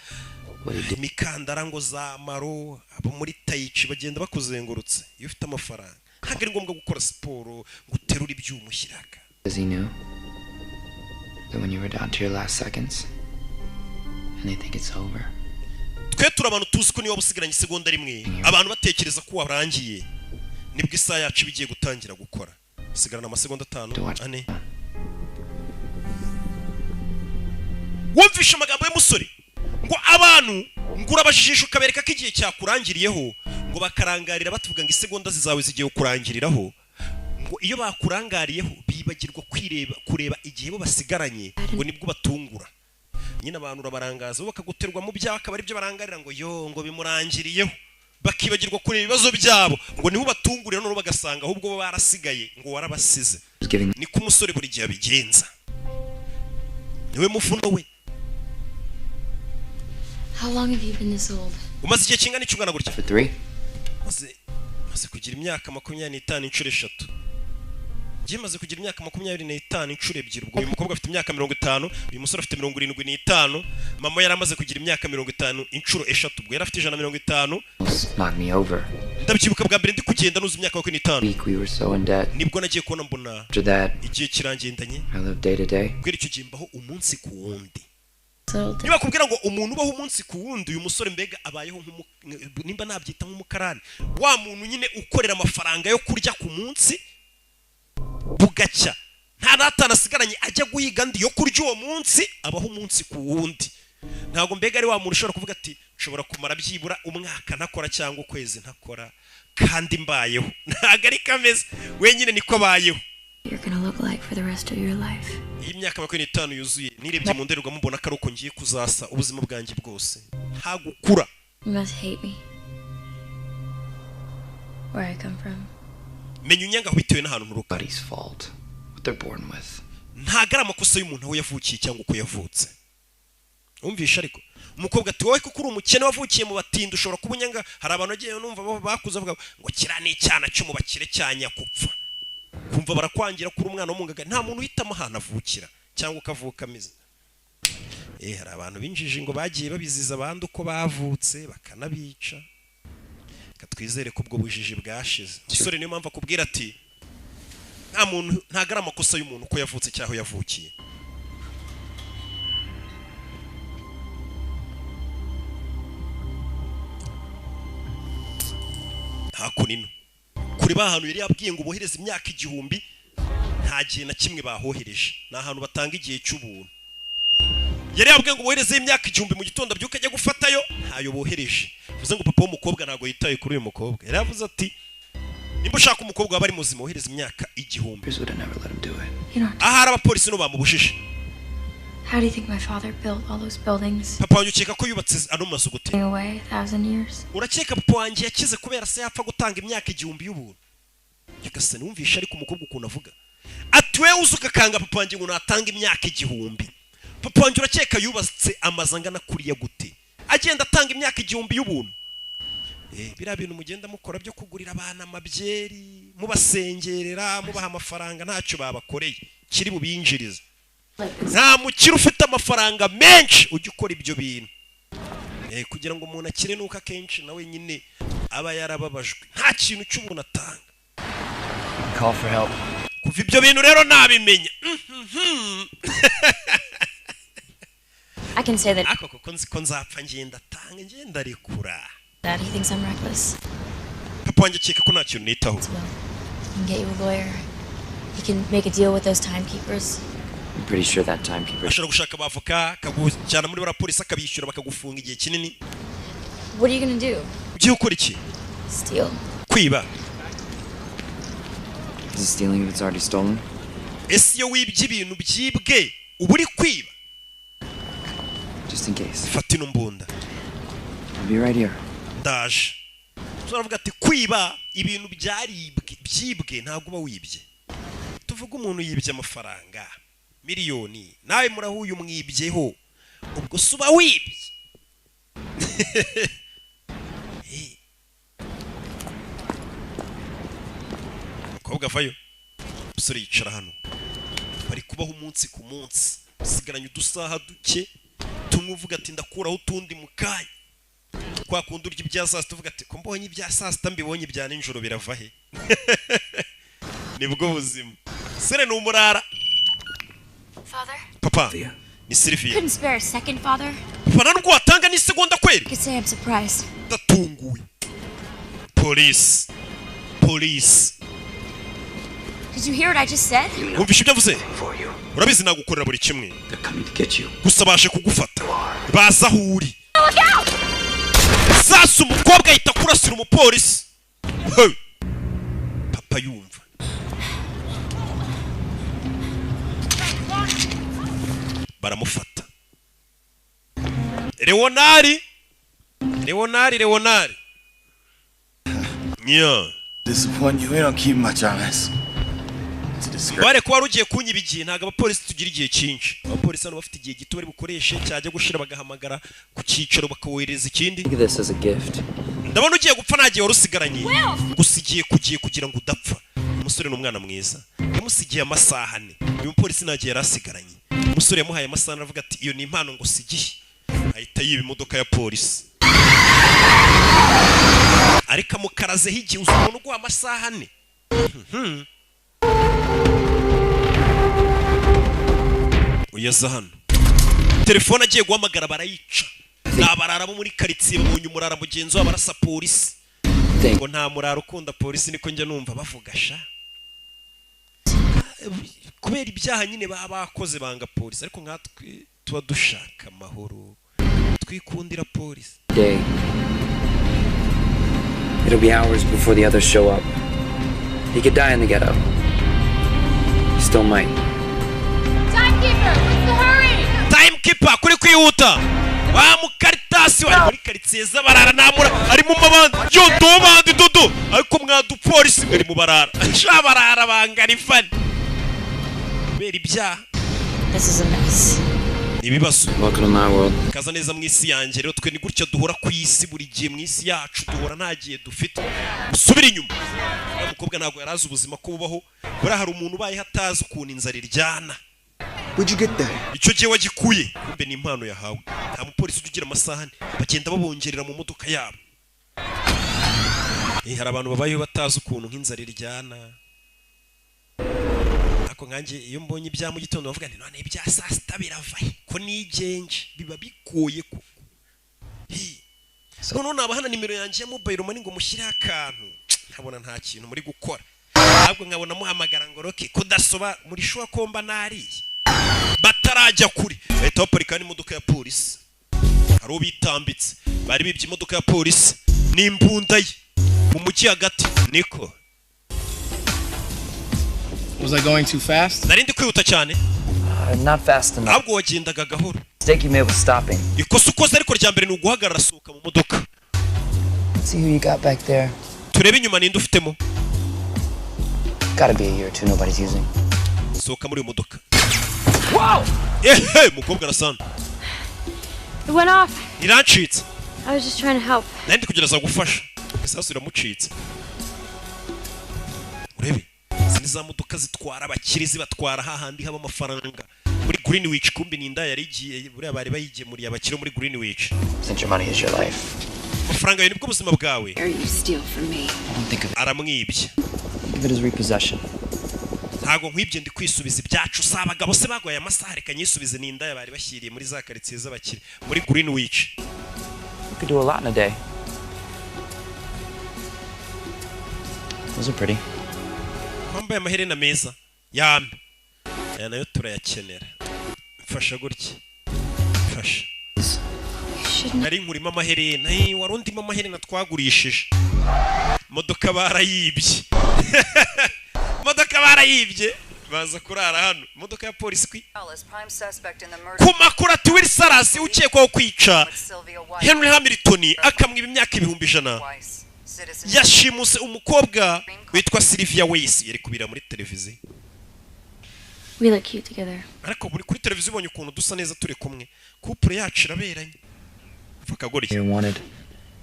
imikandara ngo za maro, abo muri tayici bagenda bakuzengurutse. Iyo ufite amafaranga ntabwo ari ngombwa gukora siporo ngo uterure ibyuma ushyiraga. Because he knew that when you were down to your last seconds and they think it's over. Twe turi abantu tuzi ko niba busigaranye isegonda rimwe abantu batekereza ko warangiye, nibwo isaha yacu bigiye gutangira gukora. Sigarana amasegonda 5 ane. Wumvisha amagambo y'umusore ngo abantu ngura bajijisha ukabereka ko igihe cyakurangiriyeho, ngo bakarangarira batuvuga ngo isegonda zizawe zigiye kurangiriraho, ngo iyo bakurangariyeho bibagirwa kureba igihe bo basigaranye, ngo nibwo batungura. Nyine abantu urabarangaza bakaguterwa mu byaka akaba ari byo barangarira ngo yo ngo bimurangiriyeho, bakibagirwa kureba ibibazo byabo, ngo niho batungurira none bagasanga ahubwo bo barasigaye ngo warabasize. Niko umusore buri gihe abigenza, niwe mufuno we. How long have you been this old? Umaze igihe kingana iki ungana gutya? For 3. Maze kugira imyaka 25 inshuro 3. Ngiye maze kugira imyaka 25 inshuro 2. Ubwo uyu mukobwa afite imyaka 50, uyu musore afite 75. Mama yari amaze kugira imyaka 50 inshuro 3. Ubwo yari afite 150. Knock me over. Ndabyibuka bwa mbere ndi kugenda nuzi imyaka 25. We were so in debt. Nibwo nagiye kubona mbona After that, igihe kirangendanye. I lived day to day. Kwera icyo gimbaho umunsi ku wundi. Niba kubwira ngo umuntu ubaho umunsi ku wundi, uyu musore mbega abayeho nimba nabyita nk'umukarani, wa muntu nyine ukorera amafaranga yo kurya ku munsi bugacya, nta natana asigaranye ajya guhiga ndi yo kurya uwo munsi, abaho umunsi ku wundi. Ntabwo mbega ari wa muntu ushobora kuvuga ati nshobora kumara byibura umwaka ntakora cyangwa ukwezi ntakora kandi mbayeho. Ntabwo ari kameze wenyine niko abayeho. You're gonna look like for the rest of your life. Iyi myaka 25 yuzuye nirebye mu ndorerwamo mbona ko uko ngiye kuzasa ubuzima bwanjye bwose nta gukura. You must hate me. Where I come from. Menye unyanga bitewe n'ahantu nturuka. Nobody's fault. What they're born with. Ntago ari amakosa y'umuntu aho yavukiye cyangwa uko yavutse. Umvisha ariko umukobwa ati wowe kuko uri umukene wavukiye mu batindi ushobora kuba unyanga. Hari abantu agiye numva bakuza bavuga ngo kira ni cyana cyo mu bakire cyanya kupfa, kumva barakwangira kuri umwana w'umungaga. Nta muntu uhitamo ahantu avukira cyangwa ukavuka ameze. Hari abantu binjije ngo bagiye babiziza abandi uko bavutse bakanabica. Katwizere ko ubwo bujiji bwashize. Umusore niyo mpamvu akubwira ati nta muntu, ntago ari amakosa y'umuntu uko yavutse cyaho yavukiye. Hakunino kuri bahantu yari yabwiye ngo bohereze imyaka 1000, nta gihe na kimwe bahohereje. Ni ahantu batanga igihe cy'ubuntu. Yari yabwiye ngo bohereze imyaka 1000 mu gitondo byuka ajya gufatayo, ntayo bohereje. Bivuze ngo papa w'umukobwa ntago yitaye kuri uyu mukobwa. Yari yavuze ati nimba ushaka umukobwa waba ari muzima wohereze imyaka 1000. Ahari abapolisi no bamubujije. How do you think my father built all those buildings? Papa wanjye ukeka ko yubatse ano mazu gute? Away 1000 years. Urakeka papa wanjye yakize kubera se yapfa gutanga imyaka 1000 y'ubuntu? Yakase numvisha ariko umukobwa ukuntu avuga ati we uzuka kanga papa wanjye ngo natanga imyaka 1000. Papa wanjye urakeka yubatse amazangana kuriya gute agenda atanga imyaka 1000 y'ubuntu? Bira bintu mugenda mukora byo kugurira abana amabyeri mubasengerera mubaha amafaranga ntacyo babakoreye kiri bubinjiriza. Nta mukiri ufite amafaranga menshi ujya ukora ibyo bintu kugira ngo umuntu akire nuko akenshi nawe nyine aba yarababajwe nta kintu cy'umuntu atanga. Call for help. Kuva ibyo bintu rero nabimenya. I can say that. Ako koko nzi ko nzapfa ngenda tanga ngenda rekura. Dad, he thinks I'm reckless. Papa wanjye akeka ko nta kintu nitaho. He can get you a lawyer. He can make a deal with those timekeepers. I'm pretty sure that timekeeper. Ashobora gushaka abavoka kagujyana muri barapolisi akabishyura bakagufunga igihe kinini. What are you gonna do? Ugiye ukora iki? Steal. Kwiba. Is it stealing if it's already stolen? Ese iyo wibye ibintu byibwe uba uri kwiba? Just in case. Fata ino mbunda. I'll be right here. Ndaje. Turavuga ati kwiba ibintu byaribwe byibwe ntago uba wibye. tuvuga umuntu yibye amafaranga miliyoni nawe murahuye umwibyeho ubwo suba wibye kobwa vayo usore yicara hano bari kubaho umunsi ku munsi sigaranye udusaha duke tumuvuga ati ndakuraho utundi mukanya kwa kundi urya ibya saa sita uvuga ati ko mbonye ibya saa sita mbibonye ibya nijoro birava he nibwo buzima sere ni umurara Father? Papa ni Sylvia Couldn't spare a second, Father? Papa ntabwo watanga ni segonda kweli Could say I'm surprised. ndatunguwe Police Did you hear what I just said? wumvishe ibyo avuze urabizi nagukorera buri kimwe gusa baje kugufata baza aho uri sasa umukobwa ahita kurasira umupolisi papa yumva baramufata Leonari yeah Disappoint you. We don't keep much on us. bare kuba rugiye kunyiba igihe ntago abapolisi tugira igihe cyinshi abapolisi hano bafite igihe gito bari bukoreshe cyajya gushira bagahamagara ku cyicaro bakawohereza ikindi This is a gift. ndabona ugiye gupfa nagiye warusigaranye gusigiye kugira ngo udapfa umusore n'umwana mwiza yamusigiye amasaha ane uyu mupolisi nagiye yarasigaranye umusore yamuhaye amasaha aravuga ati iyo ni impano ngo sigiye ahita yiba imodoka ya polisi ariko amukarazeho igihe uzi umuntu uguha amasaha ane uyaza hano telefone agiye guhamagara barayica nabarara bo muri karitsiye babonye umurara mugenzi wabo arasa polisi ngo nta murara ukunda polisi niko njya numva bavuga sha kubera ibyaha nyine baba bakoze banga polisi ariko nkatwe tuba dushaka amahoro twikundira polisi Day. It'll be hours before the others show up. He could die in the ghetto. He still might. Timekeeper, what's the hurry? Timekeeper kuri kwihuta wa mukaritasi wari muri karitsiye z'abarara namura ari mu mabandi yo dobandi dodo ariko mwadu polisi bari mu barara shabarara bangari fani beri bya This is a mess. ibibazo Welcome to my world. kaza neza mu isi yanjye rero twe ni gutya duhora ku isi buri gihe mu isi yacu duhora nta gihe dufite usubira inyuma umukobwa ntabwo yarazi ubuzima ko bubaho buri hari umuntu ubaye hatazi ukuntu inzara iryana. Where'd you get that? Icyo gihe wagikuye kumbe ni impano yahawe nta mupolisi ugira amasaha bagenda babongerera mu modoka yabo. Hari abantu babayeho batazi ukuntu nk'inzara iryana. Ako nkanjye iyo mbonye ibya mu gitondo bavuga nti none ibya saa sita birava ko nigenje biba bigoye koko. None nabahana nimero yanjye ya mobile money ngo mushyire akantu nkabona nta kintu muri gukora. Ntabwo nkabona muhamagara ngo roke kudasoba muri shuwa komba nariye. Batarajya kuri bahita baparika n'imodoka ya polisi. Hari ubitambitse bari bibye imodoka ya polisi n'imbunda ye mu mujyi hagati niko. Was I going too fast? Narindi kwihuta cyane. Not fast enough. Ntabwo wagendaga gahoro. Mistake you made was stopping. Ikosa ukoze ariko rya mbere ni uguhagarara sohoka mu modoka. See who you got back there. Turebe inyuma ninde ufitemo. Gotta be a year or two nobody's using. Sohoka muri modoka. Wow! Hey, mukobwa arasana. It went off. Irancitse. I was just trying to help. Nandi kugereza gufasha. Isasu iramucitse. Urebe. Za modoka zitwara abakirizi batwara hahandi haba amafaranga muri Greenwich kumbi ninda yari igiye buriya bari bayigiye muri abakiro muri Greenwich. Since your money is your life. Amafaranga yari bwo buzima bwawe. Or you steal from me. I don't think of it. Aramwibye. Think of it as repossession. Ntago nkwibye ndi kwisubiza ibyacu sabagabo se bagwaye amasaha reka nyisubize ninda yabari bashyiriye muri za karitsiye z'abakire muri Greenwich. You could do a lot in a day. Those are pretty. Wambaye amaherena meza yambe aya nayo turayakenera mfasha gutya mfasha nari nkurimo amaherena warundimo amaherena twagurishije modoka barayibye modoka barayibye baza kurara hano modoka ya polisi kwi ku makuru ati Will Sarasi ukekwaho kwica Henry Hamilton akamwiba imyaka 100,000 yashimuse umukobwa witwa Sylvia Weiss yari kubira muri televiziyo We look cute together. ariko buri kuri televiziyo ubonye ukuntu dusa neza turi kumwe couple yacu iraberanye fakagora iki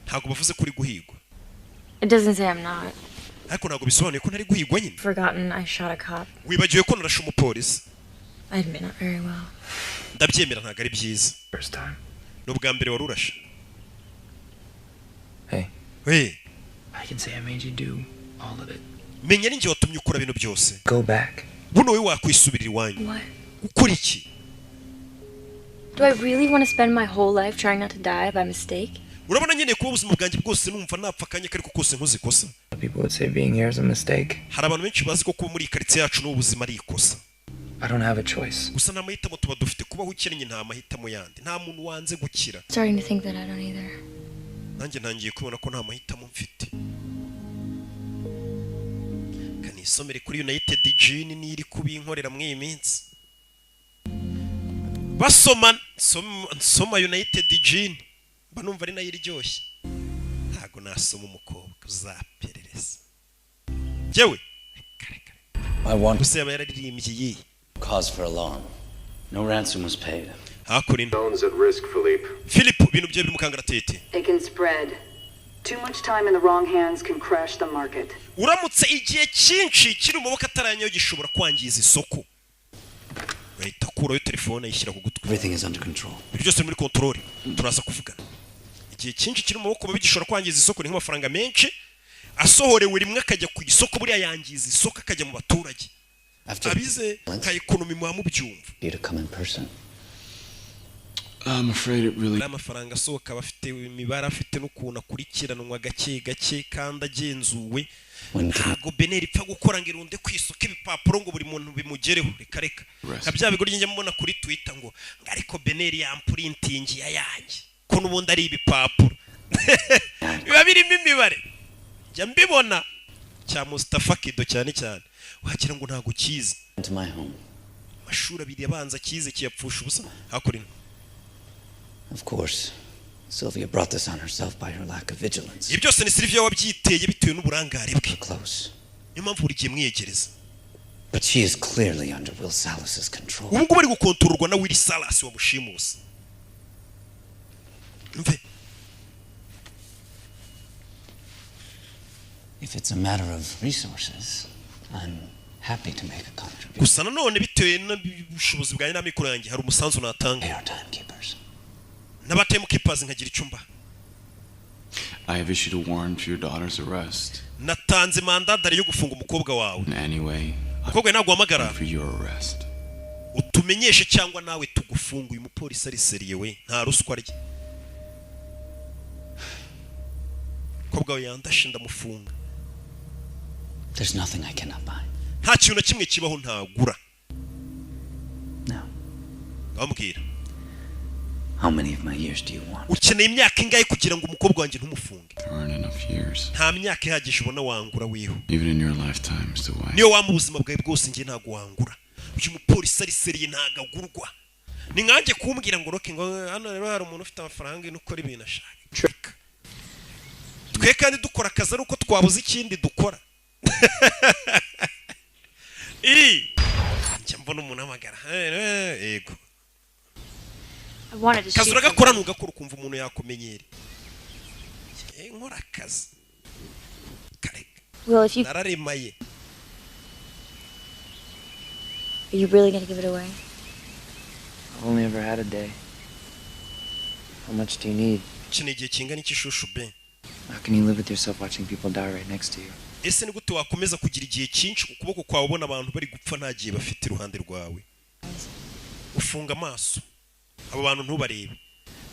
ntabwo bavuze kuri guhigwa. It doesn't say I'm not. ariko ntabwo bisobanuye ko ntari guhigwa nyine. Forgotten I shot a cop. wibagiwe ko narashe umupolisi. I admit not very well. ndabyemera ntabwo ari byiza. First time. n'ubwa mbere wari urashe. Hey. Hey. I can say I made you do all of it. menya ninjye watumye ukora ibintu byose. Go back. buno we wakwisubirira iwanyu. What? ukora iki? Do I really want to spend my whole life trying not to die by mistake? urabona nyine kuba ubuzima bwanjye bwose numva napfa akanya kariko kose nkoze ikosa. People would say being here is a mistake. hari abantu benshi bazi ko kuba muri karitsiye yacu n'ubuzima ari ikosa. I don't have a choice. gusa nta mahitamo tuba dufite kubaho ukennye nta mahitamo yandi nta muntu wanze gukira. Starting to think that I don't either. nanjye ntangiye kubona ko nta mahitamo mfite. kanisomere kuri United Gene niri kubinkorera mw'iyi minsi. basoma nsoma United Gene mba numva ari nayo iryoshye. ntago nasoma umukobwa uzaperereza. jewe I want gusaba yararirimbye iyi. cause for alarm. No ransom was paid. hakurin Stones at risk, Philippe. Philip ibintu bye biri mukangaratete. It can spread. Too much time in the wrong hands can crash the market. uramutse igihe cyinshi kiri mu maboko ataranyayo gishobora kwangiza isoko. bahita kurayo telefone yishyira ku gutwi. Everything is under control. ibyo byose muri control turaza kuvugana. igihe cyinshi kiri mu maboko mabi gishobora kwangiza isoko ni nk'amafaranga menshi asohorewe rimwe akajya ku isoko buriya yangiza isoko akajya mu baturage. abize ka economy mu mubyumva. You to come in person. I'm afraid it really. amafaranga asohoka bafite imibare afite n'ukuntu akurikiranwa gake gake kandi agenzuwe. ntabwo beneri ipfa gukora ngo irunde ku isoko ibipapuro ngo buri muntu bimugereho reka reka. kabya bigorye njye mbona kuri Twitter ngo ariko beneri yamprinting yanjye ko n'ubundi ari ibipapuro. biba birimo imibare. jya mbibona cya Mustafa Kido cyane cyane wagira ngo ntago kize. Into my home. mashuri abiri abanza kize kiyapfusha ubusa hakurina. Of course, Sylvia brought this on herself by her lack of vigilance. ibyo byose ni Sylvia wabyiteye bitewe n'uburangare bwe. Close. niyo mpamvu buri gihe mwiyegereza. But she is clearly under Will Salas's control. ubu ngubu ari gukontororwa na Will Salas wamushimusa. mve If it's a matter of resources, I'm happy to make a contribution. gusa nanone bitewe n'ubushobozi bwanjye n'amikoro yanjye hari umusanzu natanga. They are timekeepers. n'abatemukipazi nkagira icyo mba. I have issued a warrant for your daughter's arrest. natanze mandadari yo gufunga umukobwa wawe. Anyway, umukobwa ntabwo uhamagara for your arrest. utumenyeshe cyangwa nawe tugufunga. uyu mupolisi ari seriye we nta ruswa rye. umukobwa we yandashe ndamufunga. There's nothing I cannot buy. nta kintu na kimwe kibaho ntagura. No. bamubwira How many of my years do you want? ukeneye imyaka ingahe kugira ngo umukobwa wanjye ntumufunge? There aren't enough years. nta myaka ihagije ubona wangura weho. Even in your lifetime, Mr. White. niyo waba ubuzima bwawe bwose njye ntago wangura. uyu mupolisi ari seriye ntago agurwa. ni nkanjye kumbwira ngo roke ngo hano rero hari umuntu ufite amafaranga n'ukora ibintu ashaka. twe kandi dukora akazi ari uko twabuze ikindi dukora. njya mbona umuntu amagara yego kazi uragakora ntugakora ukumva umuntu yakumenyere. nkora akazi kareka nararemaye. Are you really going to give it away? I've only ever had a day. How much do you need? ukeneye igihe kingana iki shushu be? How can you live with yourself watching people die right next to you? ese ni gute wakomeza kugira igihe cyinshi ku kuboko kwawe ubona abantu bari gupfa nta gihe bafite iruhande rwawe? ufunga amaso abo bantu ntubarebe.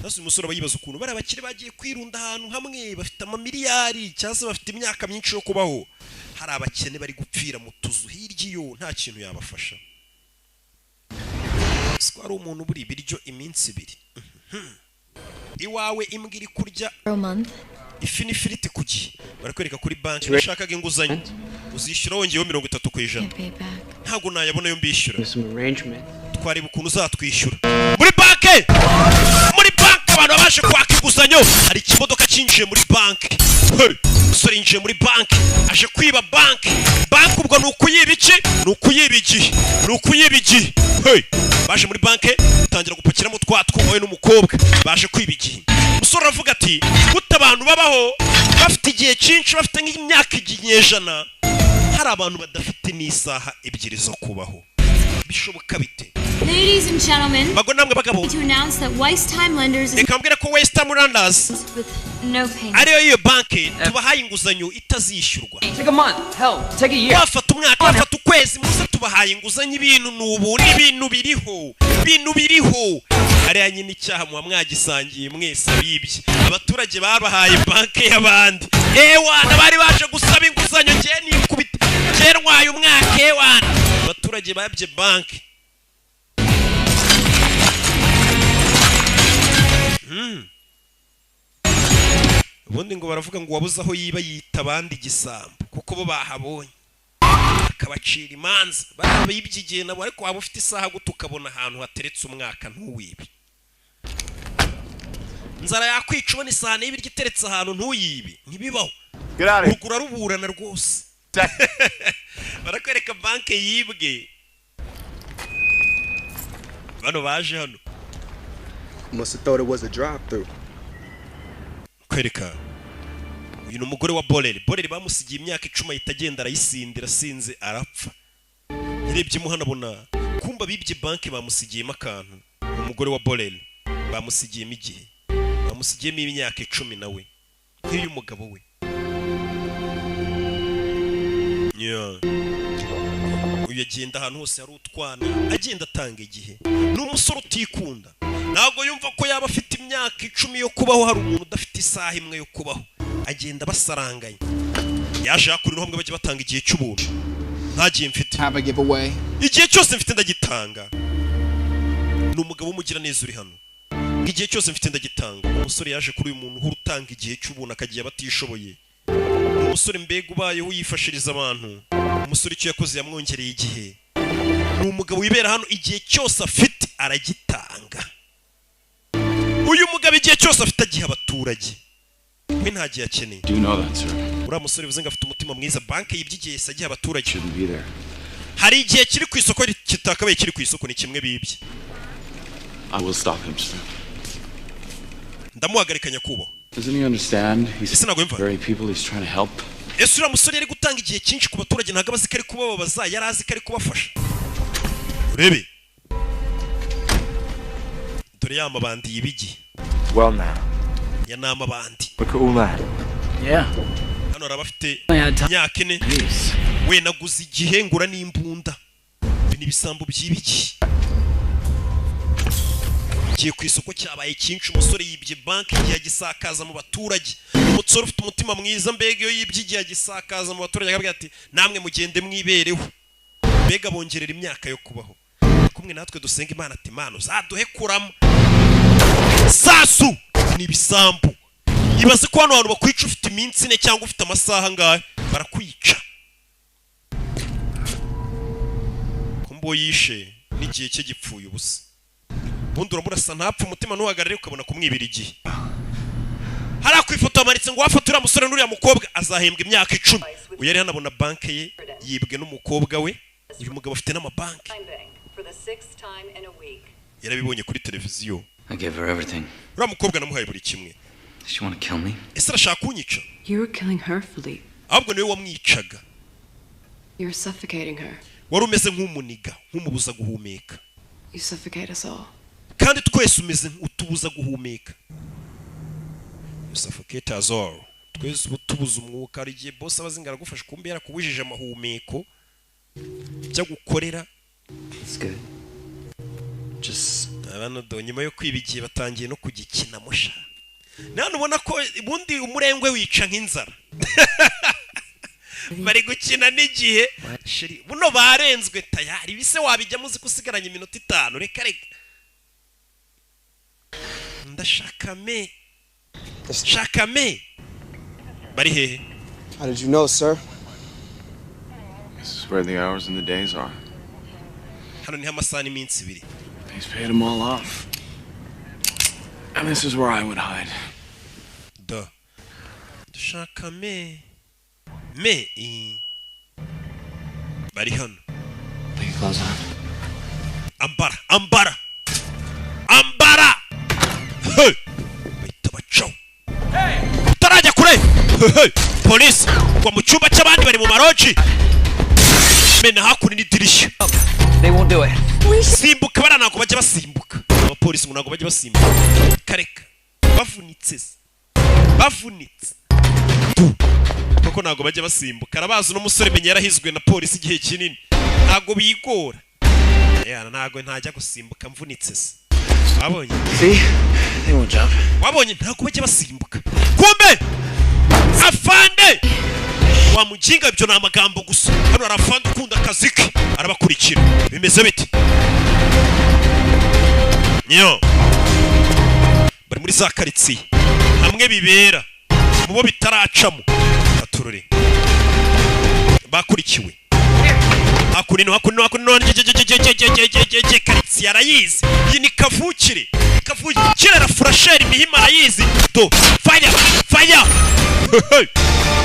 nase umusore bayibaza ukuntu bari abakire bagiye kwirunda ahantu hamwe bafite amamiliyari cyangwa bafite imyaka myinshi yo kubaho. hari abakene bari gupfira mu tuzu hirya iyo nta kintu yabafasha. siko ari umuntu buri biryo iminsi ibiri. iwawe imbwa iri kurya ifi n'ifiriti ku gihe barakwereka kuri banki nashakaga inguzanyo uzishyura wongeyeho 30%. ntabwo nayabona yo mbishyura. twareba ukuntu uzatwishyura muri banki abantu babashe kwaka inguzanyo inguzanyo hari ikimodoka cyinjiye muri banki. Umusore yinjiye muri banki aje kwiba banki. Banki ubwo ni ukuyiba iki? Ni ukuyiba igihe. Ni ukuyiba igihe. Baje muri banki utangira gupakiramo wowe n'umukobwa baje kwiba igihe. Umusore aravuga ati gute abantu babaho bafite igihe cyinshi bafite nk'imyaka inyejana, hari abantu badafite n'isaha ebyiri zo kubaho. Bishoboka bite? Ladies and gentlemen, to announce that Weiss Time Lenders is ko Weiss Time Lenders with no payment. ariyo iyo banki tubahaye inguzanyo itazishyurwa. Take a month, hell, take a year. Wafata umwaka, wafata ukwezi, muze tubahaye inguzanyo ibintu n'ubu n'ibintu biriho. Ibintu biriho. Ariya nyine icyaha muba mwagisangiye mwese bibye. Abaturage babahaye banki y'abandi. Ewana bari baje gusaba inguzanyo ngiye nikubita. Cyerwaye umwaka ewana. Abaturage babye banki. Ubundi ngo baravuga ngo wabuze aho yiba yita abandi igisambo kuko bo bahabonye akabacira imanza barabibye igihe nabo, ariko waba ufite isaha gute ukabona ahantu hateretse umwaka ntuwibe? Nzara yakwica ubona isahani y'ibiryo iteretse ahantu ntuyibe, ntibibaho. Rugura ruburana rwose. Barakwereka banki yibwe. Bano baje hano. Must have thought it was a drive-through. Kwereka uyu numugore wa Borel bamusigiye imyaka 10 itagenda arayisindira sinze arapfa. Yarebye mu hano abona kumba bibye banki bamusigiyemo akantu. Umugore wa Borel bamusigiyemo igihe. Bamusigiyemo imyaka 10 nawe. Nk'iyo umugabo we. Uyu agenda ahantu hose hari utwana agenda atanga igihe. N'umusore utikunda. Ntabwo yumva ko yaba afite imyaka 10 yo kubaho, hari umuntu udafite isaha imwe yo kubaho. Agenda basaranganye. Yaje yakurira hamwe bajye batanga igihe cy'ubuntu. Ntagiye mfite. Have a giveaway. Igihe cyose mfite ndagitanga. N'umugabo umugira neza uri hano. Igihe cyose mfite ndagitanga. Umusore yaje kuri uyu muntu urutanga igihe cy'ubuntu akagiye batishoboye. Umusore mbega ubayeho yifashiriza abantu. Umusore icyo yakoze yamwongereye igihe. N'umugabo wibera hano igihe cyose afite aragitanga. Uyu mugabo igihe cyose afite agihe abaturage. We ntagiye akeneye. Uriya musore bivuze ngo afite umutima mwiza, banki yibyigiye agihe abaturage. Hari igihe kiri ku isoko kitakabaye kiri ku isoko ni kimwe bibye. I will stop him, sir. Ndamuhagarika nyakubahwa. Doesn't he understand? He's very people he's trying to help. Ese uriya musore yari gutanga igihe cyinshi ku baturage ntabwo abazi ko ari kubabaza, yari azi ko ari kubafasha. Urebe. Dore ya mabandi yibigi. Well now. Ya nama bandi. Look at all that. Yeah. Hano rabafite imyaka 4. We naguze igihe ngura n'imbunda. Ibi ni bisambo by'ibiki. Giye ku isoko cyabaye cyinshi, umusore yibye banki igihe gisakaza mu baturage. Umusore ufite umutima mwiza mbega iyo yibye igihe gisakaza mu baturage akavuga ati namwe mugende mwibereho. Mbega bongerera imyaka yo kubaho. Kumwe natwe dusenga Imana ati Imana uzaduhe kurama. Sasu ni bisambo. Ibaze ko hano abantu bakwica ufite iminsi 4 cyangwa ufite amasaha ngahe barakwica. Kumbo yishe n'igihe cye gipfuye ubusa. Bundi uramurasa ntapfa umutima ntuhagarare ukabona kumwibira igihe. Hari akwifoto amaritse ngo wafatura musore n'uriya mukobwa azahembwa imyaka 10. Uyu yari hanabona banki ye yibwe n'umukobwa we. Uyu mugabo afite n'amabanki. Yarabibonye kuri televiziyo. I gave her everything. Uriya mukobwa namuhaye buri kimwe. Does she want to kill me? Ese arashaka kunyica? You were killing her, Philippe. Ahubwo niwe wamwicaga. You're suffocating her. Wari umeze nk'umuniga, nk'umubuza guhumeka. You suffocate us all. Kandi twese umeze utubuza guhumeka. You suffocate us all. Twese utubuza umwuka, ari gihe boss abazingara gufasha kumbe yarakubujije amahumeko. Byo gukorera. It's good. Just abana do nyuma yo kwibigiye batangiye no kugikina musha. None ubona ko bundi umurengwe wica nk'inzara. Bari gukina n'igihe shiri buno barenzwe tayari bise wabijya muzi kusigaranya iminota 5 reka reka. Ndashaka me. Bari hehe? How did you know, sir? This is where the hours and the days are. Hano ni amasaha n'iminsi 2. He's paid them all off. And this is where I would hide. da dushaka me bari hano ambara bahita bacaho utarajya kure polisi kwa mu cyumba cy'abandi bari mu maroji mena hakuri n'idirishya They won't do it. Simbuka bana nako bajya basimbuka. Abapolisi nako bajya basimbuka. Kareka. Bavunitse. Koko nako bajya basimbuka. Arabazi no musore menye yarahizwe na polisi igihe kinini. Ntago bigora. Ntago ntajya gusimbuka mvunitse se. Wabonye? See? They won't jump. Wabonye ntago bajya basimbuka. Kumbe! Afande! Wa mujinga ibyo namagambo gusa. Hano arafanda ukunda kaziki. Arabakurikira. Bimeze biti. Nyo. Bari muri za karitsiye. Hamwe bibera. Mubo bitaracamo. Baturure. Bakurikiwe. Hakunino karitsiye arayizi. Iyi ni kavukire. Kavukire na frasheri mihima arayizi. Do. Fire.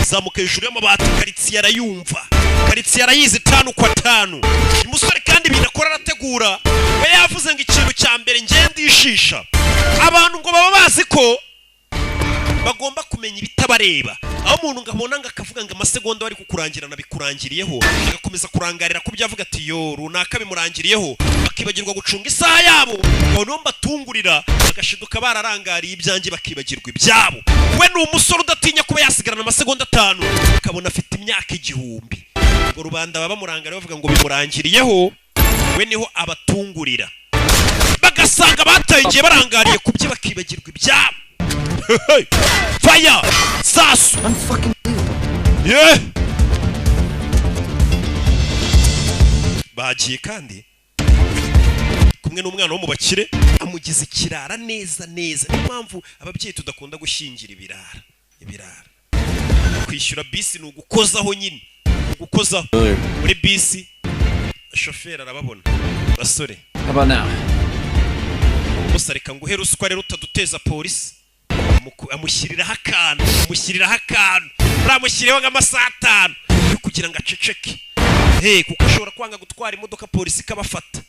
Zamuka hejuru y'amabati karitsiye arayumva. Karitsiye arayizi 5 kwa 5. Umusore kandi binakora arategura. We yavuze ngo ikintu cya mbere ngendishisha. Abantu ngo baba bazi ko bagomba kumenya ibitabareba. Aho umuntu ngabona ngakavuga ngo amasegonda bari kukurangirana bikurangiriyeho, agakomeza kurangarira ku byavuga ati yo runaka bimurangiriyeho, bakibagirwa gucunga isaha yabo. Ngo no mbatungurira agashiduka bararangariye ibyanjye bakibagirwa ibyabo. We ni umusore udatinya kuba yasigarana amasegonda 5 akabona afite imyaka 1000. Ngo rubanda baba murangara bavuga ngo bimurangiriyeho, we niho abatungurira. Bagasanga bataye igihe barangariye kubye bakibagirwa ibyabo. Fire! Sasu! Yeah! Bagiye kandi kumwe n'umwana wo mu bakire amugize kirara neza. Impamvu ababyeyi tudakunda gushingira ibirara. Kwishyura bisi ni ugukozaho nyine. Ugukozaho muri bisi shoferi arababona. Basore. About now. Musareka nguhe ruswa rero utaduteza polisi. Amushyiriraho akantu. Uramushyirireho nk'amasaha 5 kugira ngo aceceke. Kuko ashobora kwanga gutwara imodoka polisi kabafata.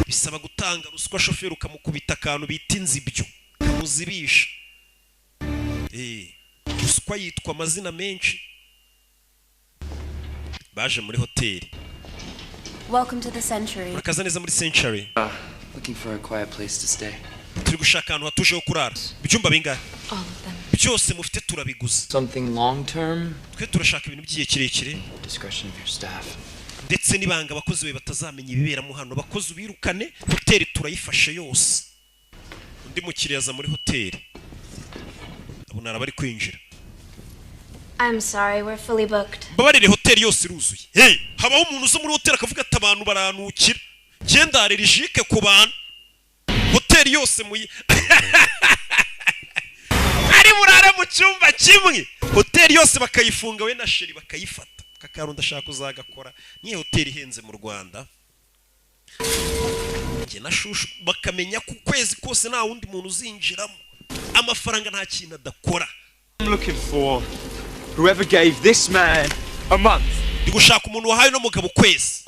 Bisaba gutanga ruswa shoferi ukamukubita akantu bita inzibyo. Kamuzibisha. Ruswa yitwa amazina menshi. Baje muri hoteli. Welcome to the Century. Urakaza neza muri Century. Looking for a quiet place to stay. Turi gushaka ahantu hatuje ho kurara. Ibyumba bingahe? All of them. Byose mufite turabiguza. Something long term. Twe turashaka ibintu by'igihe kirekire. Discretion of your staff. Ndetse nibanga abakozi be batazamenya ibibera mu hano. Abakozi birukane, hoteli turayifashe yose. Undi mukiriya aza muri hoteli. Abona bari kwinjira. I'm sorry, we're fully booked. Babarire hoteli yose iruzuye. Habaho umuntu uzo muri hoteli akavuga ati abantu baranukira. Genda rijike ku bantu. Hoteli yose muyi ari burara mu cyumba kimwe. Hoteli yose bakayifunga we na sheri bakayifata. Kakaro ndashaka uzagakora. Niye hoteli ihenze mu Rwanda. Nge nashushu bakamenya ku kwezi kose nta wundi muntu uzinjiramo. Amafaranga nta kintu adakora. I'm looking for whoever gave this man a month. Ndigushaka umuntu wahaye no mugabo kwezi.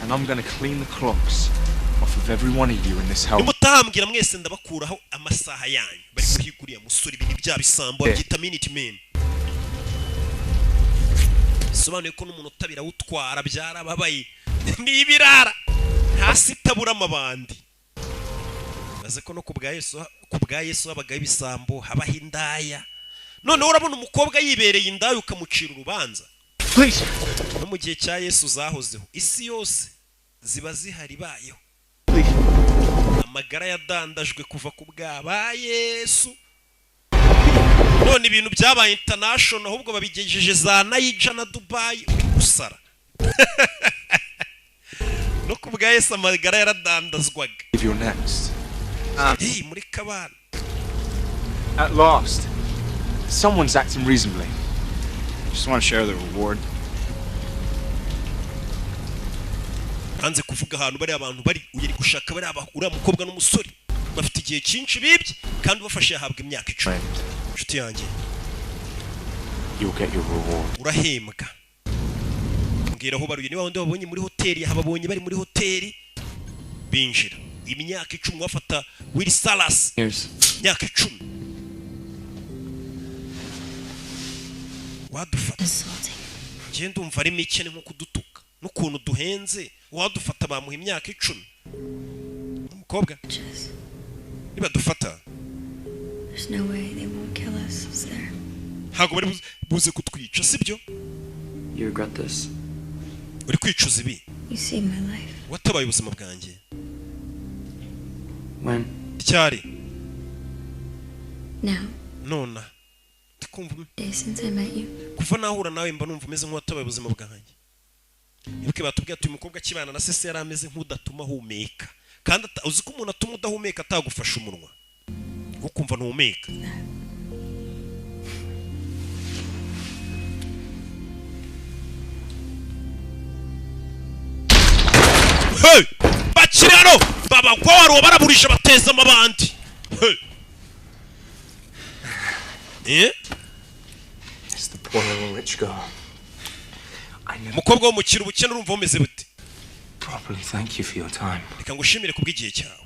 And I'm going to clean the clocks off of every one of you in this house. Nimutambwira mwese ndabakuraho amasaha yanyu. Bari kwiguriya musuri ibintu bya bisambo byita minute man. Sobanuye ko n'umuntu utabira utwara byarababaye. Ni ibirara. Hasi tabura amabandi. Baze ko no kubwa Yesu abaga ibisambo habaho indaya. None urabona umukobwa yibereye indaya ukamucira urubanza. Please. No mu gihe cya Yesu zahozeho isi yose ziba zihari bayeho. Amagara yadandajwe kuva ku bwa Yesu. None ibintu byabaye international ahubwo babigejeje za Niger na Dubai usara. No ku bwa Yesu amagara yaradandazwaga. If you're next. Muri kabana. At last. Someone's acting reasonably. Just want to share the reward. Hanze kuvuga ahantu bari abantu bari uyeri gushaka bari uriya mukobwa n'umusore bafite igihe cyinshi bibye kandi bafashe yahabwa imyaka 10. nshuti yanjye You'll get your reward. urahembwa mbwira aho baruye niba wundi wabonye muri hoteli hababonye bari muri hoteli binjira imyaka 10 wafata Will Salas imyaka 10 wadufata ngiye ndumva ari mikene nko kudutuka n'ukuntu duhenze wadufata bamuha imyaka 10 umukobwa niba dufata There's no way they won't kill us, is there? ntago bari buze kutwica sibyo You regret this? uri kwicuza ibi You saved my life. watabaye ubuzima bwanjye When? cyari Now, nona tukumva days since I met you. kuva nahura nawe mba numva umeze nk'uwatabaye ubuzima bwanjye ibuke batubwiye ati umukobwa kibana na sese yari ameze nk'udatuma humeka kandi uzi ko umuntu atuma udahumeka atagufasha umunwa ukumva ntuhumeka hey bakirano baba gwaro baraburisha bateza amabandi hey It's the poor little rich girl. umukobwa wo mu kiro ubukene urumva umeze bute Properly, thank you for your time. reka ngushimire kubw'igihe cyawe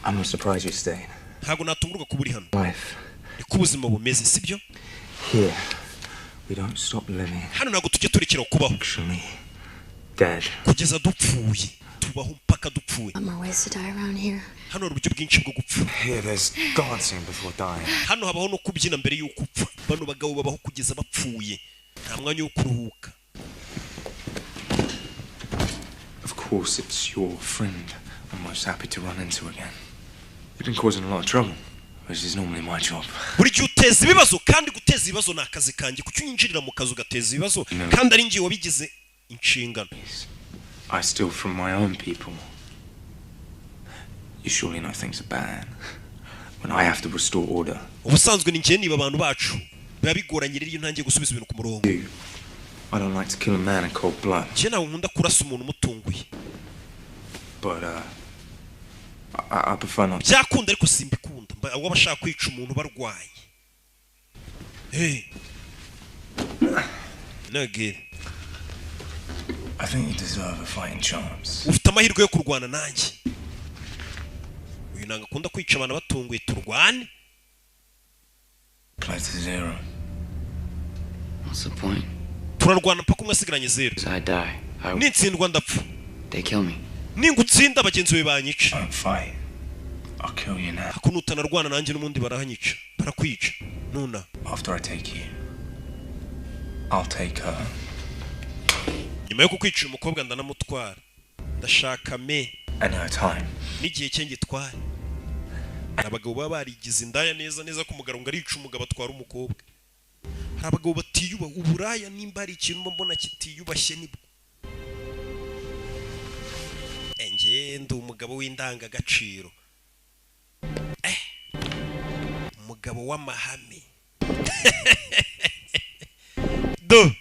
I'm not surprised you stayed. ntago natungurwa kuburi hano Life. niko ubuzima bumeze sibyo Here, we don't stop living. hano ntago tujye turekera kubaho Actually, dead. kugeza dupfuye tubaho mpaka dupfuye More ways to die around here. hano hari uburyo bwinshi bwo gupfa Here, there's dancing before dying. hano habaho no kubyina mbere y'uko upfa bano bagabo babaho kugeza bapfuye nta mwanya wo kuruhuka Of course, it's your friend I'm most happy to run into again. You've been causing a lot of trouble, which is normally my job. buri gihe uteza ibibazo kandi guteza ibibazo ni akazi kanjye kuki unyinjirira mu kazi ugateza ibibazo kandi ari ngiye wabigize inshingano I steal from my own people. You surely know things are bad when I have to restore order. ubusanzwe ni njye niba abantu bacu biba bigoranye rero iyo ntangiye gusubiza ibintu ku murongo I don't like to kill a man in cold blood. njye nawe nkunda kurasa umuntu umutunguye But, I prefer not. byakunda ariko simbikunda abo bashaka kwica umuntu barwaye hey nagere I think you deserve a fighting chance. ufite amahirwe yo kurwana nanjye uyu nanga akunda kwica abantu batunguye turwane Close to zero. What's the point? turarwana mpaka umwe asigaranye 0 I die. nitsindwa ndapfa They kill me. ningutsinda bagenzi be banyica Don't fight. I'll kill you now. ako nutanarwana nanjye n'umundi barahanyica barakwica nuna After I take you, I'll take her. nyuma yo kukwica umukobwa ndanamutwara ndashaka And her time. n'igihe cye ngitware abagabo baba barigize indaya neza ku mugabo ngo arica umugabo atwara umukobwa hari abagabo batiyuba uburaya nimba ari ikintu mbona kitiyubashye nibwo ndi umugabo w'indangagaciro umugabo w'amahame do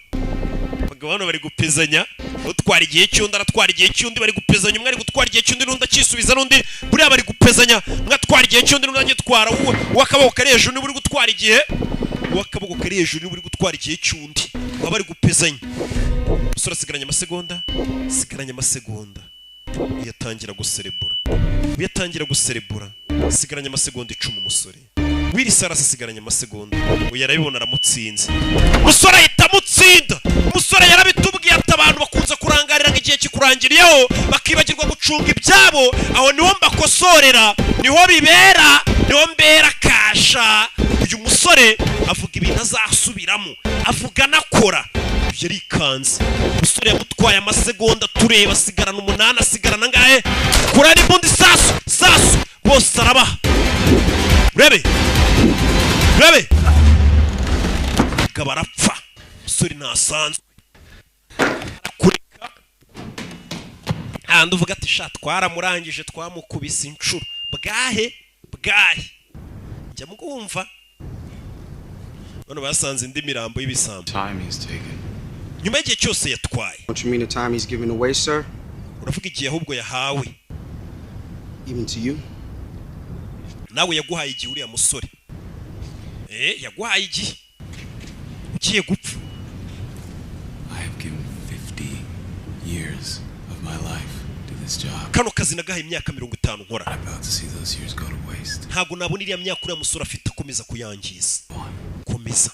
abagabo hano bari gupezanya utwara igihe cy'undi aratwara igihe cy'undi bari gupezanya umwe ari gutwara igihe cy'undi n'undi akisubiza n'undi buriya bari gupezanya umwe atwara igihe cy'undi n'undi agitwara uw'akaboko kari hejuru niba uri gutwara igihe uw'akaboko kari hejuru niba uri gutwara igihe cy'undi baba bari gupezanya umusore asigaranye amasegonda yatangira guserebura asigaranye amasegonda 10 umusore Will Salas asigaranye amasegonda yarabibona aramutsinze umusore ahita amutsinda umusore yarabitubwiye ati abantu bakunze kurangarira nk'igihe kikurangiriyeho bakibagirwa gucunga ibyabo aho niho mbakosorera niho bibera niho mbera kasha uyu musore avuga ibintu azasubiramo avuga nakora yarikanze umusore yamutwaye amasegonda tureba asigarana 8 asigarana ngahe kurari bundi sasu bose arabaha urebe kabarapfa umusore ntasanzwe akureka uvuga ati sha twaramurangije twamukubise inshuro bwahe njya mugumva bano basanze indi mirambo y'ibisambo nyuma y'igihe cyose yatwaye Don't you mean the time he's giving away, sir? uravuga igihe ahubwo yahawe Even to you? nawe yaguhaye igihe uriya musore yagwaye igihe ugiye gupfa. I have given 50 years of my life to this job. Kano kazi nagaha imyaka 50 nkora. I'm about to see those years go to waste. Ntago nabona iriya myaka uriya musore afite akomeza kuyangiza. Komeza.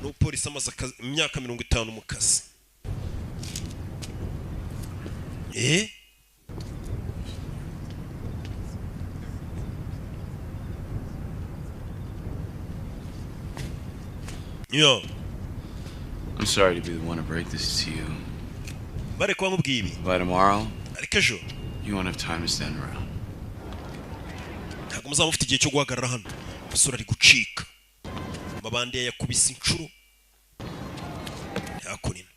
No polisi amaze imyaka 50 mu kazi. Yo. I'm sorry to be the one to break this to you. Bare kwa mubwibi. By tomorrow, arikejo. You won't have time to stand around. Ntago muzaba mufite igihe cyo guhagarara hano. Basura ari gucika. Mabande yakubise inshuro. Yakunina.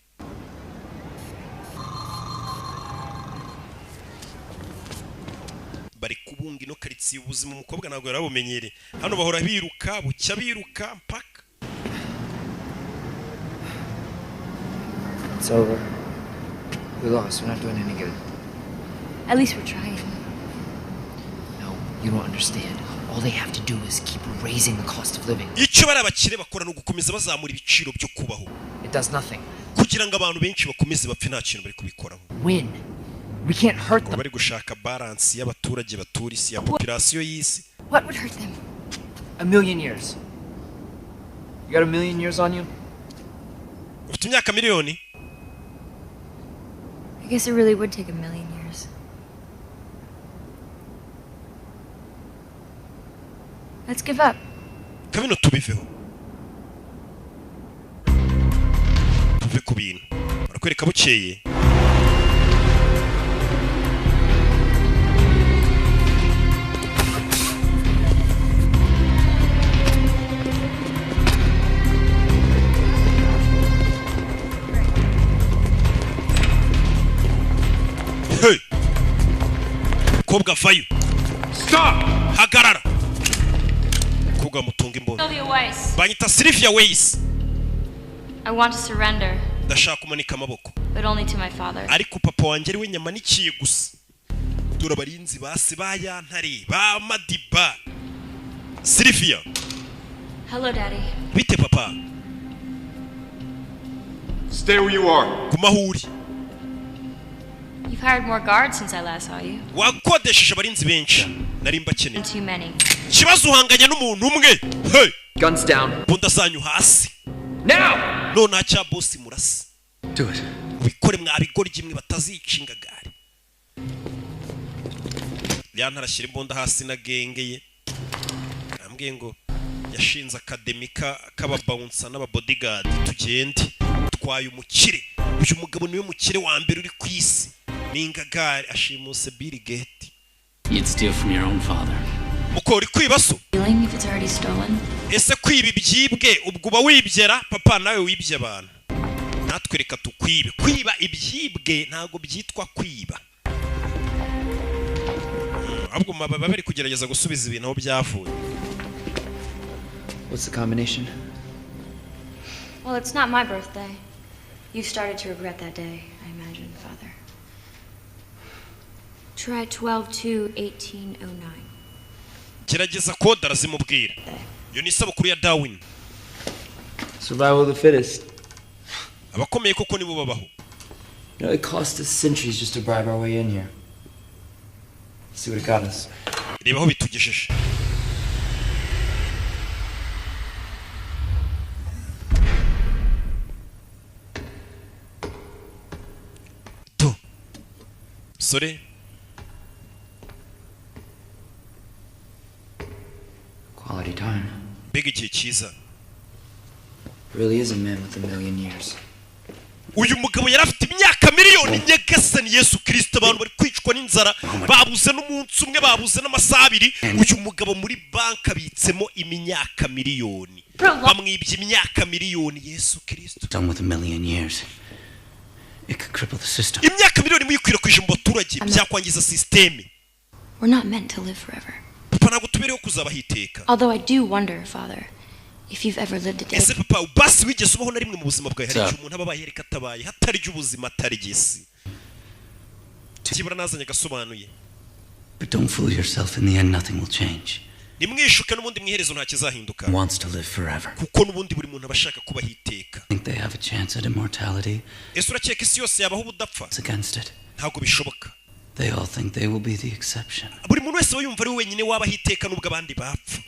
Bari kubunga ino karitsiye ubuzima umukobwa ntago yarabumenyere. Hano bahora biruka, bucya biruka mpaka. It's over. We lost. We're not doing any good. At least we're trying. No, you don't understand. All they have to do is keep raising the cost of living. Icyo bari abakire bakora no gukomeza bazamura ibiciro byo kubaho. It does nothing. Kugira ngo abantu benshi bakomeze bapfe nta kintu bari kubikoraho. Win. We can't hurt them. Bari gushaka balance y'abaturage baturisi ya population y'isi. What would hurt them? 1,000,000 years. You got 1,000,000 years on you? Ufite imyaka miliyoni? I guess it really would take 1,000,000 years. Let's give up. Kabino tubiveho. Tuve ku bintu. Barakwereka bukeye. Hey! Kobwa vayo. Stop! Hagarara. Kobwa mutunga imboni. Banyita Sylvia Weiss. I want to surrender. Ndashaka kumanika amaboko. But only to my father. Ariko papa wanjye ari we nyamanikiye gusa. Dore abarinzi base baya ntari ba Madiba. Sylvia. Hello, Daddy. Bite papa. Stay where you are. Kumahuri. You've hired more guards since I last saw you. Wakodesheje abarinzi benshi. Nari mbakeneye. Too many. Kibazo uhanganya n'umuntu umwe. Hey! Guns down. Bunda zanyu hasi. Now! No nacha boss murasi. Do it. Bikore mwabigora imwe batazicinga gari. Yantarashyira imbunda hasi na gengeye. Ambwiye ngo yashinze akademika k'ababouncer n'ababodyguard tugende twaye umukire. Uyu mugabo niwe mukire wa mbere uri ku isi. Ningagari ashimuse Bill Gates. You'd steal from your own father. Mukori kwibaso. Feeling if it's already stolen. Ese kwiba ibyibwe ubwo uba wibyera papa nawe wibye abantu. Natwereka tukwibe. Kwiba ibyibwe ntago byitwa kwiba. Ahubwo mababa bari kugerageza gusubiza ibintu aho byavuye. What's the combination? Well, it's not my birthday. You started to regret that day, I imagine, Father. Try 12/2/1809. Gerageza kode arazimubwira. Yo ni isabukuru ya Darwin. Survival of the fittest. Abakomeye koko nibo babaho. You know, it cost us centuries just to bribe our way in here. See what it got us. Reba aho bitugejeje. Sorry. Quality time. Big igihe cyiza. Really is a man with 1,000,000 years. Uyu mugabo yarafite imyaka miliyoni nyagasani Yesu Kristo abantu bari kwicwa n'inzara babuze n'umunsi umwe babuze n'amasaha abiri uyu mugabo muri banka abitsemo imyaka miliyoni bamwibye imyaka miliyoni Yesu Kristo. Done with 1,000,000 years. It could cripple the system. Imyaka miliyoni muyikwirakwije mu baturage byakwangiza systeme. We're not meant to live forever. Papa ntabwo tubereho kuzaba hiteka. Although I do wonder, Father, if you've ever lived a day. Ese papa basi wigeze ubaho na rimwe mu buzima bwawe hari umuntu ababaye reka atabaye hatari ubuzima atari gisi. Kibura nazanye agasobanuye. But don't fool yourself. In the end, nothing will change. nimwishuke n'ubundi mwiherezo nta kizahinduka wants to live forever. kuko n'ubundi buri muntu abashaka kuba hiteka. Think they have a chance at immortality? Ese urakeka isi yose yabaho ubudapfa? It's against it. Ntabwo bishoboka. They all think they will be the exception. Buri muntu wese yumva ari wenyine waba hiteka nubwo abandi bapfa.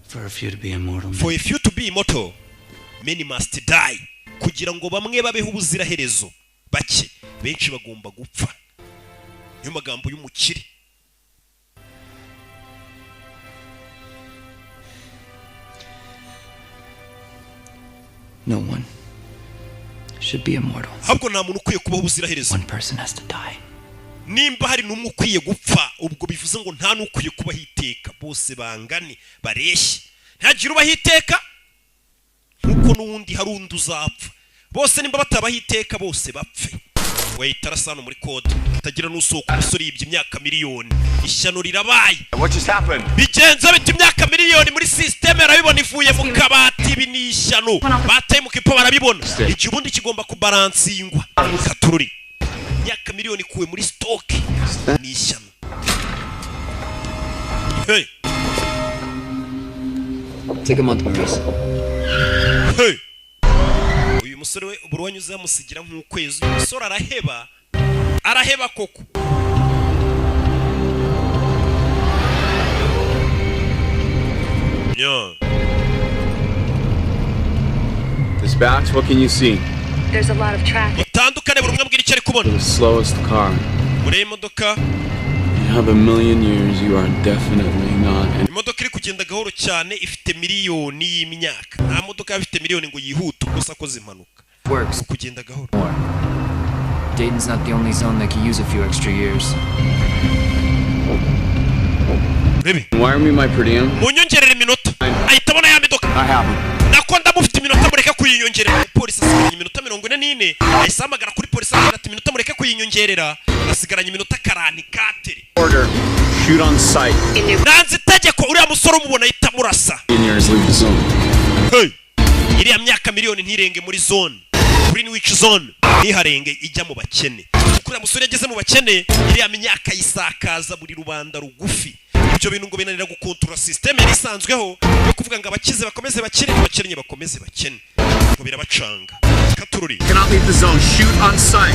For a few to be immortal. For a few to be immortal, many must die. Kugira ngo bamwe babeho ubuziraherezo, bake benshi bagomba gupfa. Niyo magambo y'umukire. No one should be immortal. Habwo nta muntu ukwiye kubaho ubuziraherezo. One person has to die. Nimba hari n'umwe ukwiye gupfa, ubwo bivuze ngo nta n'ukwiye kuba hiteka. Bose bangane, bareshye. Ntagira uba hiteka, nkuko n'undi hari undi uzapfa. Bose nimba bataba hiteka bose bapfe. Wahita arasano muri kode. Tagira n'usoko umusore yibye imyaka miliyoni. Ishyano rirabaye. What just happened? Bigenze biti imyaka miliyoni muri system arabibona ivuye mu kabati binishyano. Bataye mu kipo barabibona. Iki ubundi kigomba kubalansingwa. Katururi. Imyaka miliyoni kuwe muri stock. Nishyano. Hey. Take a month, Maurice. Hey. Uyu musore we uburu wanyuze yamusigira nk'ukwezi. Umusore araheba. Araheba koko. Yeah. Dispatch, what can you see? There's a lot of traffic. Utandukane buri umwe mbwira icyo ari kubona. The slowest car. Muri imodoka. You have a million years, you are definitely not. Imodoka iri kugenda gahoro cyane ifite miliyoni y'imyaka. Nta modoka ifite miliyoni ngo yihute gusa koze impanuka. Works. Kugenda gahoro. Dayton's not the only zone that can use a few extra years. Wire me my per diem. Munyongerere iminota. Ahita abona ya midoka. I have him. Nakonda mufite iminota mureka kuyinyongerera. Polisi asigaranye iminota 44. Ahise hamagara kuri polisi ati iminota mureka kuyinyongerera. Asigaranye iminota 44. Order. Shoot on sight. Nanze itegeko uriya musore umubona ahita murasa. Years leave the zone. Hey. Iriya myaka miliyoni ntirenge muri zone. Greenwich zone ntiharenge ijya mu bakene. Kuriya musore yageze mu bakene iriya myaka yisakaza buri rubanda rugufi. Ibyo bintu ngo binanira gukontrola system yari isanzweho yo kuvuga ngo abakize bakomeze bakene, abakennye bakomeze bakene. Ngo birabacanga. Katururi. Cannot leave the zone. Shoot on sight.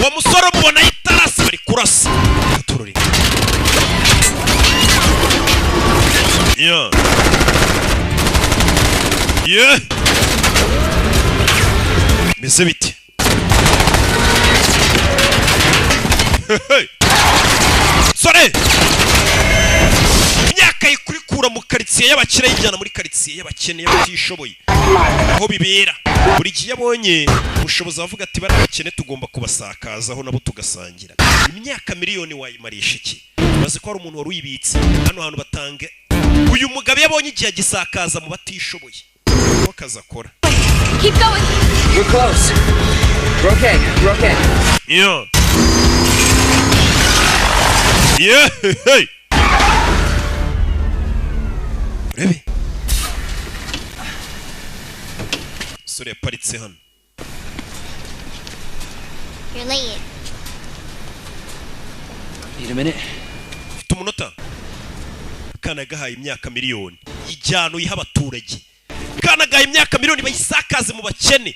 Wa musore umubona itarasi bari kurasa. Katururi. Yeah. Yeah. Meze biti. Sore. Imyaka ikurikura mu karitsiye y'abakire yijyana muri karitsiye y'abakene y'abatishoboye. Aho bibera. Buri gihe abonye ubushobozi avuga ati barakene tugomba kubasakazaho nabo tugasangira. Imyaka miliyoni wayimarisha iki? Bazi ko hari umuntu wari uyibitse. Hano hantu batanga. Uyu mugabo yabonye igihe gisakaza mu batishoboye. Wakaza akora. Keep going. We're close. We're okay. We're okay. Yeah. Yeah. Hey. Rebe. Sore yaparitse hano. You're late. Need a minute? Ufite umunota. Kana gahaye imyaka miliyoni. Ijyano yiha abaturage. Kana gahaye imyaka miliyoni bayisakaze mu bakene.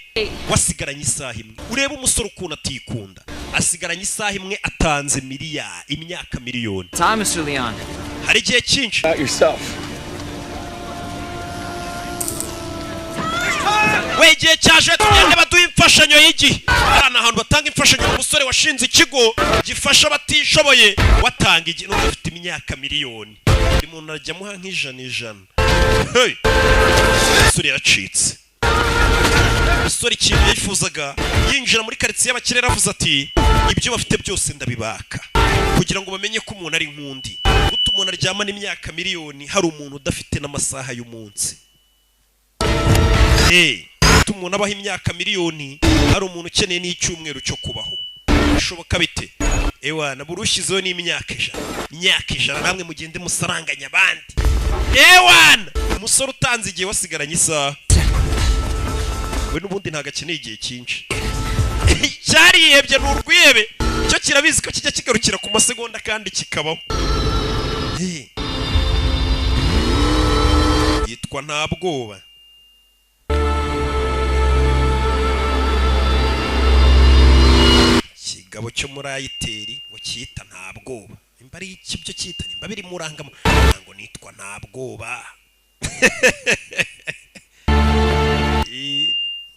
Wasigaranye isaha imwe. Urebe umusore ukuntu atikunda. Asigaranye isaha imwe atanze imyaka miliyoni. Time, Mr. Leon. Hari igihe cyinshi. About yourself. Wegiye cyaje tugende baduha imfashanyo y'igihe. Hano ahantu batanga imfashanyo umusore washinze ikigo gifasha abatishoboye watanga igihe no ufite imyaka miliyoni. Buri muntu arajya muha nk'ijana. Hey. Umusore yacitse. Umusore ikintu yifuzaga yinjira muri karitsiye y'abakire yaravuze ati ibyo bafite byose ndabibaka kugira ngo bamenye ko umuntu ari nkundi. Guta umuntu aryama n'imyaka miliyoni hari umuntu udafite n'amasaha y'umunsi. Hey. Umuntu abaho imyaka miliyoni hari umuntu ukeneye n'icyumweru cyo kubaho. Bishoboka bite? Ewana burushizeho n'imyaka ijana namwe mugende musaranganya abandi. Ewana umusore utanze igihe wasigaranye isaha. We n'ubundi ntago akeneye igihe cyinshi. Cyarihebye n'urwiyebe cyo kirabizi ko kijya kigarukira ku masegonda kandi kikabaho. nta bwoba. Kigabo cyo muri ayiteri ngo cyita nta bwoba. Imba ari ikibyo cyita nimba biri murangamo ngo nitwa nta bwoba.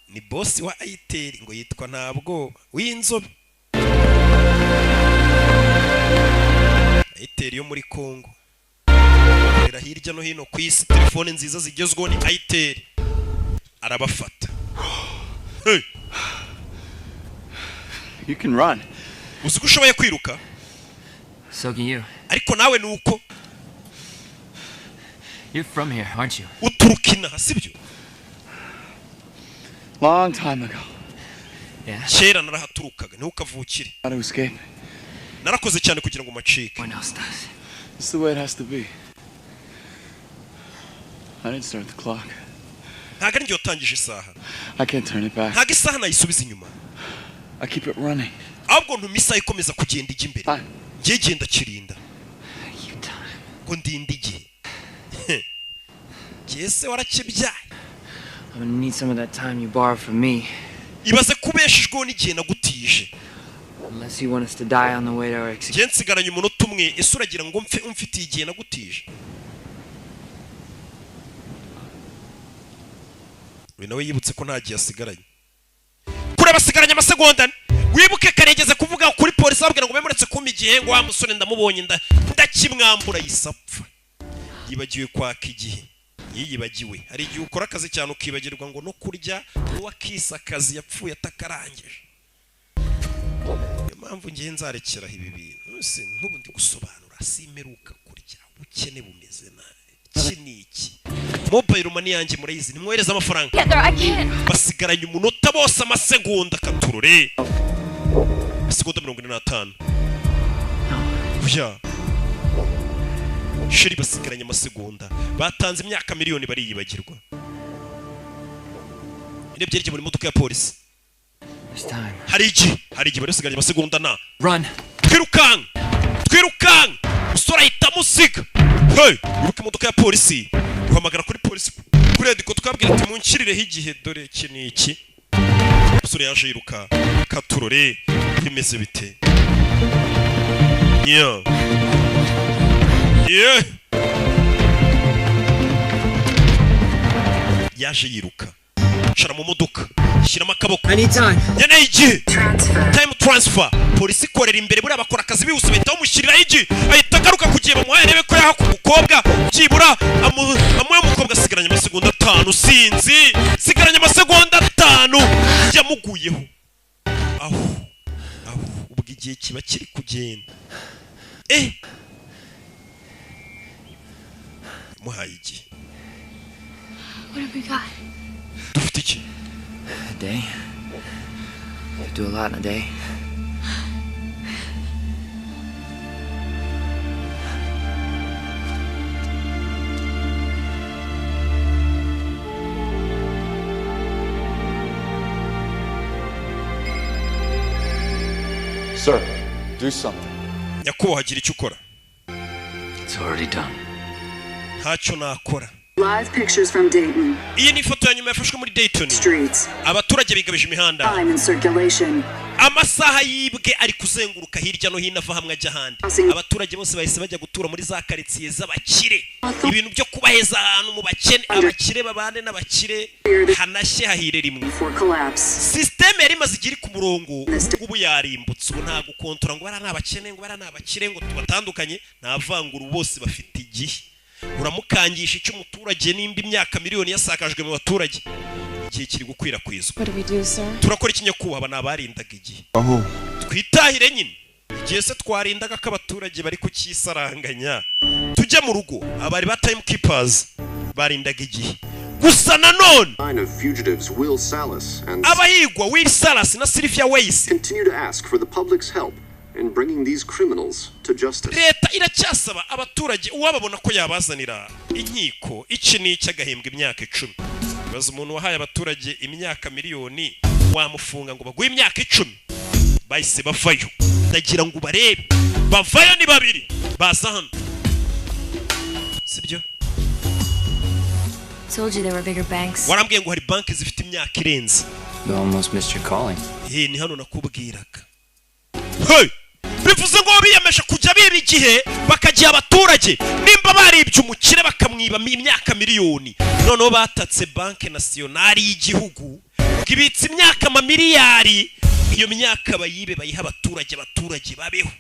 Ni boss wa ayiteri ngo yitwa nta bwoba w'inzobe. Ayiteri yo muri Kongo era hirya no hino ku isi, telefone nziza zigezweho ni ayiteri. Arabafata. Hey, you can run. Uzi ko ushoboye kwiruka? So can you. Ariko nawe nuko You're from here, aren't you? uturukina sibyo? Long time ago. Yeah. Kera narahaturukaga niho ukavukire. How to escape? Narakoze cyane kugira ngo macike. It's the way it has to be. I didn't start the clock. Ntago ari utangije isaha. I can't turn it back. Ntago isaha nayisubiza inyuma. I keep it running. Ahubwo ntumisa ikomeza kugenda ijya imbere. Ngiye genda kirinda. Ngo ndinde igihe. Kese warakibyaye. I'm gonna need some of that time you borrowed from me. Ibaze kubeshejweho n'igihe nagutije. Unless you want us to die on the way to our execution. Ngiye nsigaranye umunota umwe, ese uragira ngo mfitiye igihe nagutije? We nawe yibutse ko nta gihe asigaranye. Kureba asigaranye amasegonda. Wibuke karegeze kuvuga kuri polisi ababwira ngo bemuretse kuma igihe ngo wa musore ndamubonye ndakimwambura yisapfa. Yibagiwe kwaka igihe. Yibagiwe. Hari igihe ukora akazi cyane ukibagirwa ngo no kurya n'uwakisa akazi yapfuye atakarangije. Impamvu ngiye nzarekera ibi bintu. Nk'ubu ndi gusobanura simeruka kurya ubukene bumeze nabi. Iki mobile money yanjye murayizi nimwohereza amafaranga. Basigaranye umunota bose amasegonda katurore. Segonda 45. Buya. Sheri basigaranye amasegonda. Batanze imyaka miliyoni bariyibagirwa. Ine byereje muri modoka ya polisi. Hari igihe basigaranye amasegonda na. Run. Twirukang. Usora ahita musiga. Hey, uruke imodoka ya polisi. Uhamagara kuri polisi. Kuri ediko tukabwira ati munkirireho igihe dore iki ni iki. Usore yaje yiruka. Katurore bimeze bite? Yeah. Yaje yiruka. Shara mu modoka. Shyiramo akaboko. Yaneye igihe. Time transfer. Polisi korera imbere buri abakora akazi bihuse bahita bamushyiriraho igihe. Ahita agaruka kugiye bamuhaye arebe ko yaha ku mukobwa. Byibura amuye umukobwa asigaranye amasegonda 5 sinzi. Sigaranye amasegonda 5 yamuguyeho. Aho. Ubwo igihe kiba kiri kugenda. Muhaye igihe. What have we got? Dufite iki? A day. You do a lot in a day. Sir, do something. Nyakubahwa gira icyo ukora. It's already done. Ntacyo nakora. Live pictures from Dayton. Iyi ni ifoto ya nyuma yafashwe muri Dayton. Streets. Abaturage bigabije imihanda. Time in circulation. Amasaha yibwe ari kuzenguruka hirya no hino ava hamwe ajya ahandi. Abaturage bose bahise bajya gutura muri za karitsiye z'abakire. Ibintu byo kubaheza ahantu mu bakene, abakire babane n'abakire hanashye hahire rimwe. System yari imaze igiri ku murongo ubu yarimbutse ubu nta gukontora ngo bara n'abakene ngo bara n'abakire ngo tubatandukanye nta vanguru bose bafite igihe. Uramukangisha icyo umuturage nimba imyaka miliyoni yasakajwe mu baturage igihe kiri gukwirakwizwa. Turakora ikinyakubahwa n'abarindaga igihe. Twitahire nyine igihe se twarindaga ko abaturage bari kukisaranganya tujya mu rugo abari ba time keepers barindaga igihe. Gusa nanone abahigwa Will Salas na Sylvia Weiss continue to ask for the public's help in bringing these criminals to justice. Leta iracyasaba abaturage uwababona ko yabazanira inkiko iki ni cy'agahembwa imyaka 10. Baza umuntu wahaye abaturage imyaka miliyoni wamufunga ngo baguye imyaka 10. Bahise bavayo. Ndagira ngo barebe. Bavayo ni babiri. Baza hano. Sibyo? told you there were bigger banks. warambwiye ngo hari banki zifite imyaka irenze. You almost missed your calling. Ni hano nakubwiraga. Hey! Bivuze ngo biyemeje kujya biba igihe bakagiye abaturage nimba baribye umukire bakamwiba imyaka miliyoni. Noneho batatse banki nationale y'igihugu kibitse imyaka amamiliyari, iyo myaka bayibe bayiha abaturage babeho.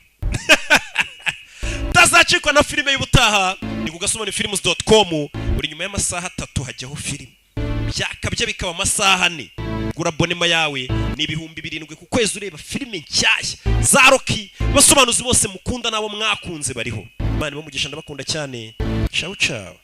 Tazacikwa na filime y'ubutaha ni kugasomana films.com. buri nyuma y'amasaha 3 hajyaho filime byakabye bikaba amasaha 4. gura abonema yawe ni 7,000 ku kwezi ureba filime nshyashya za Rocky. Basobanuzi bose mukunda nabo mwakunze bariho. Imana ibamugisha, ndabakunda cyane. Ciao ciao.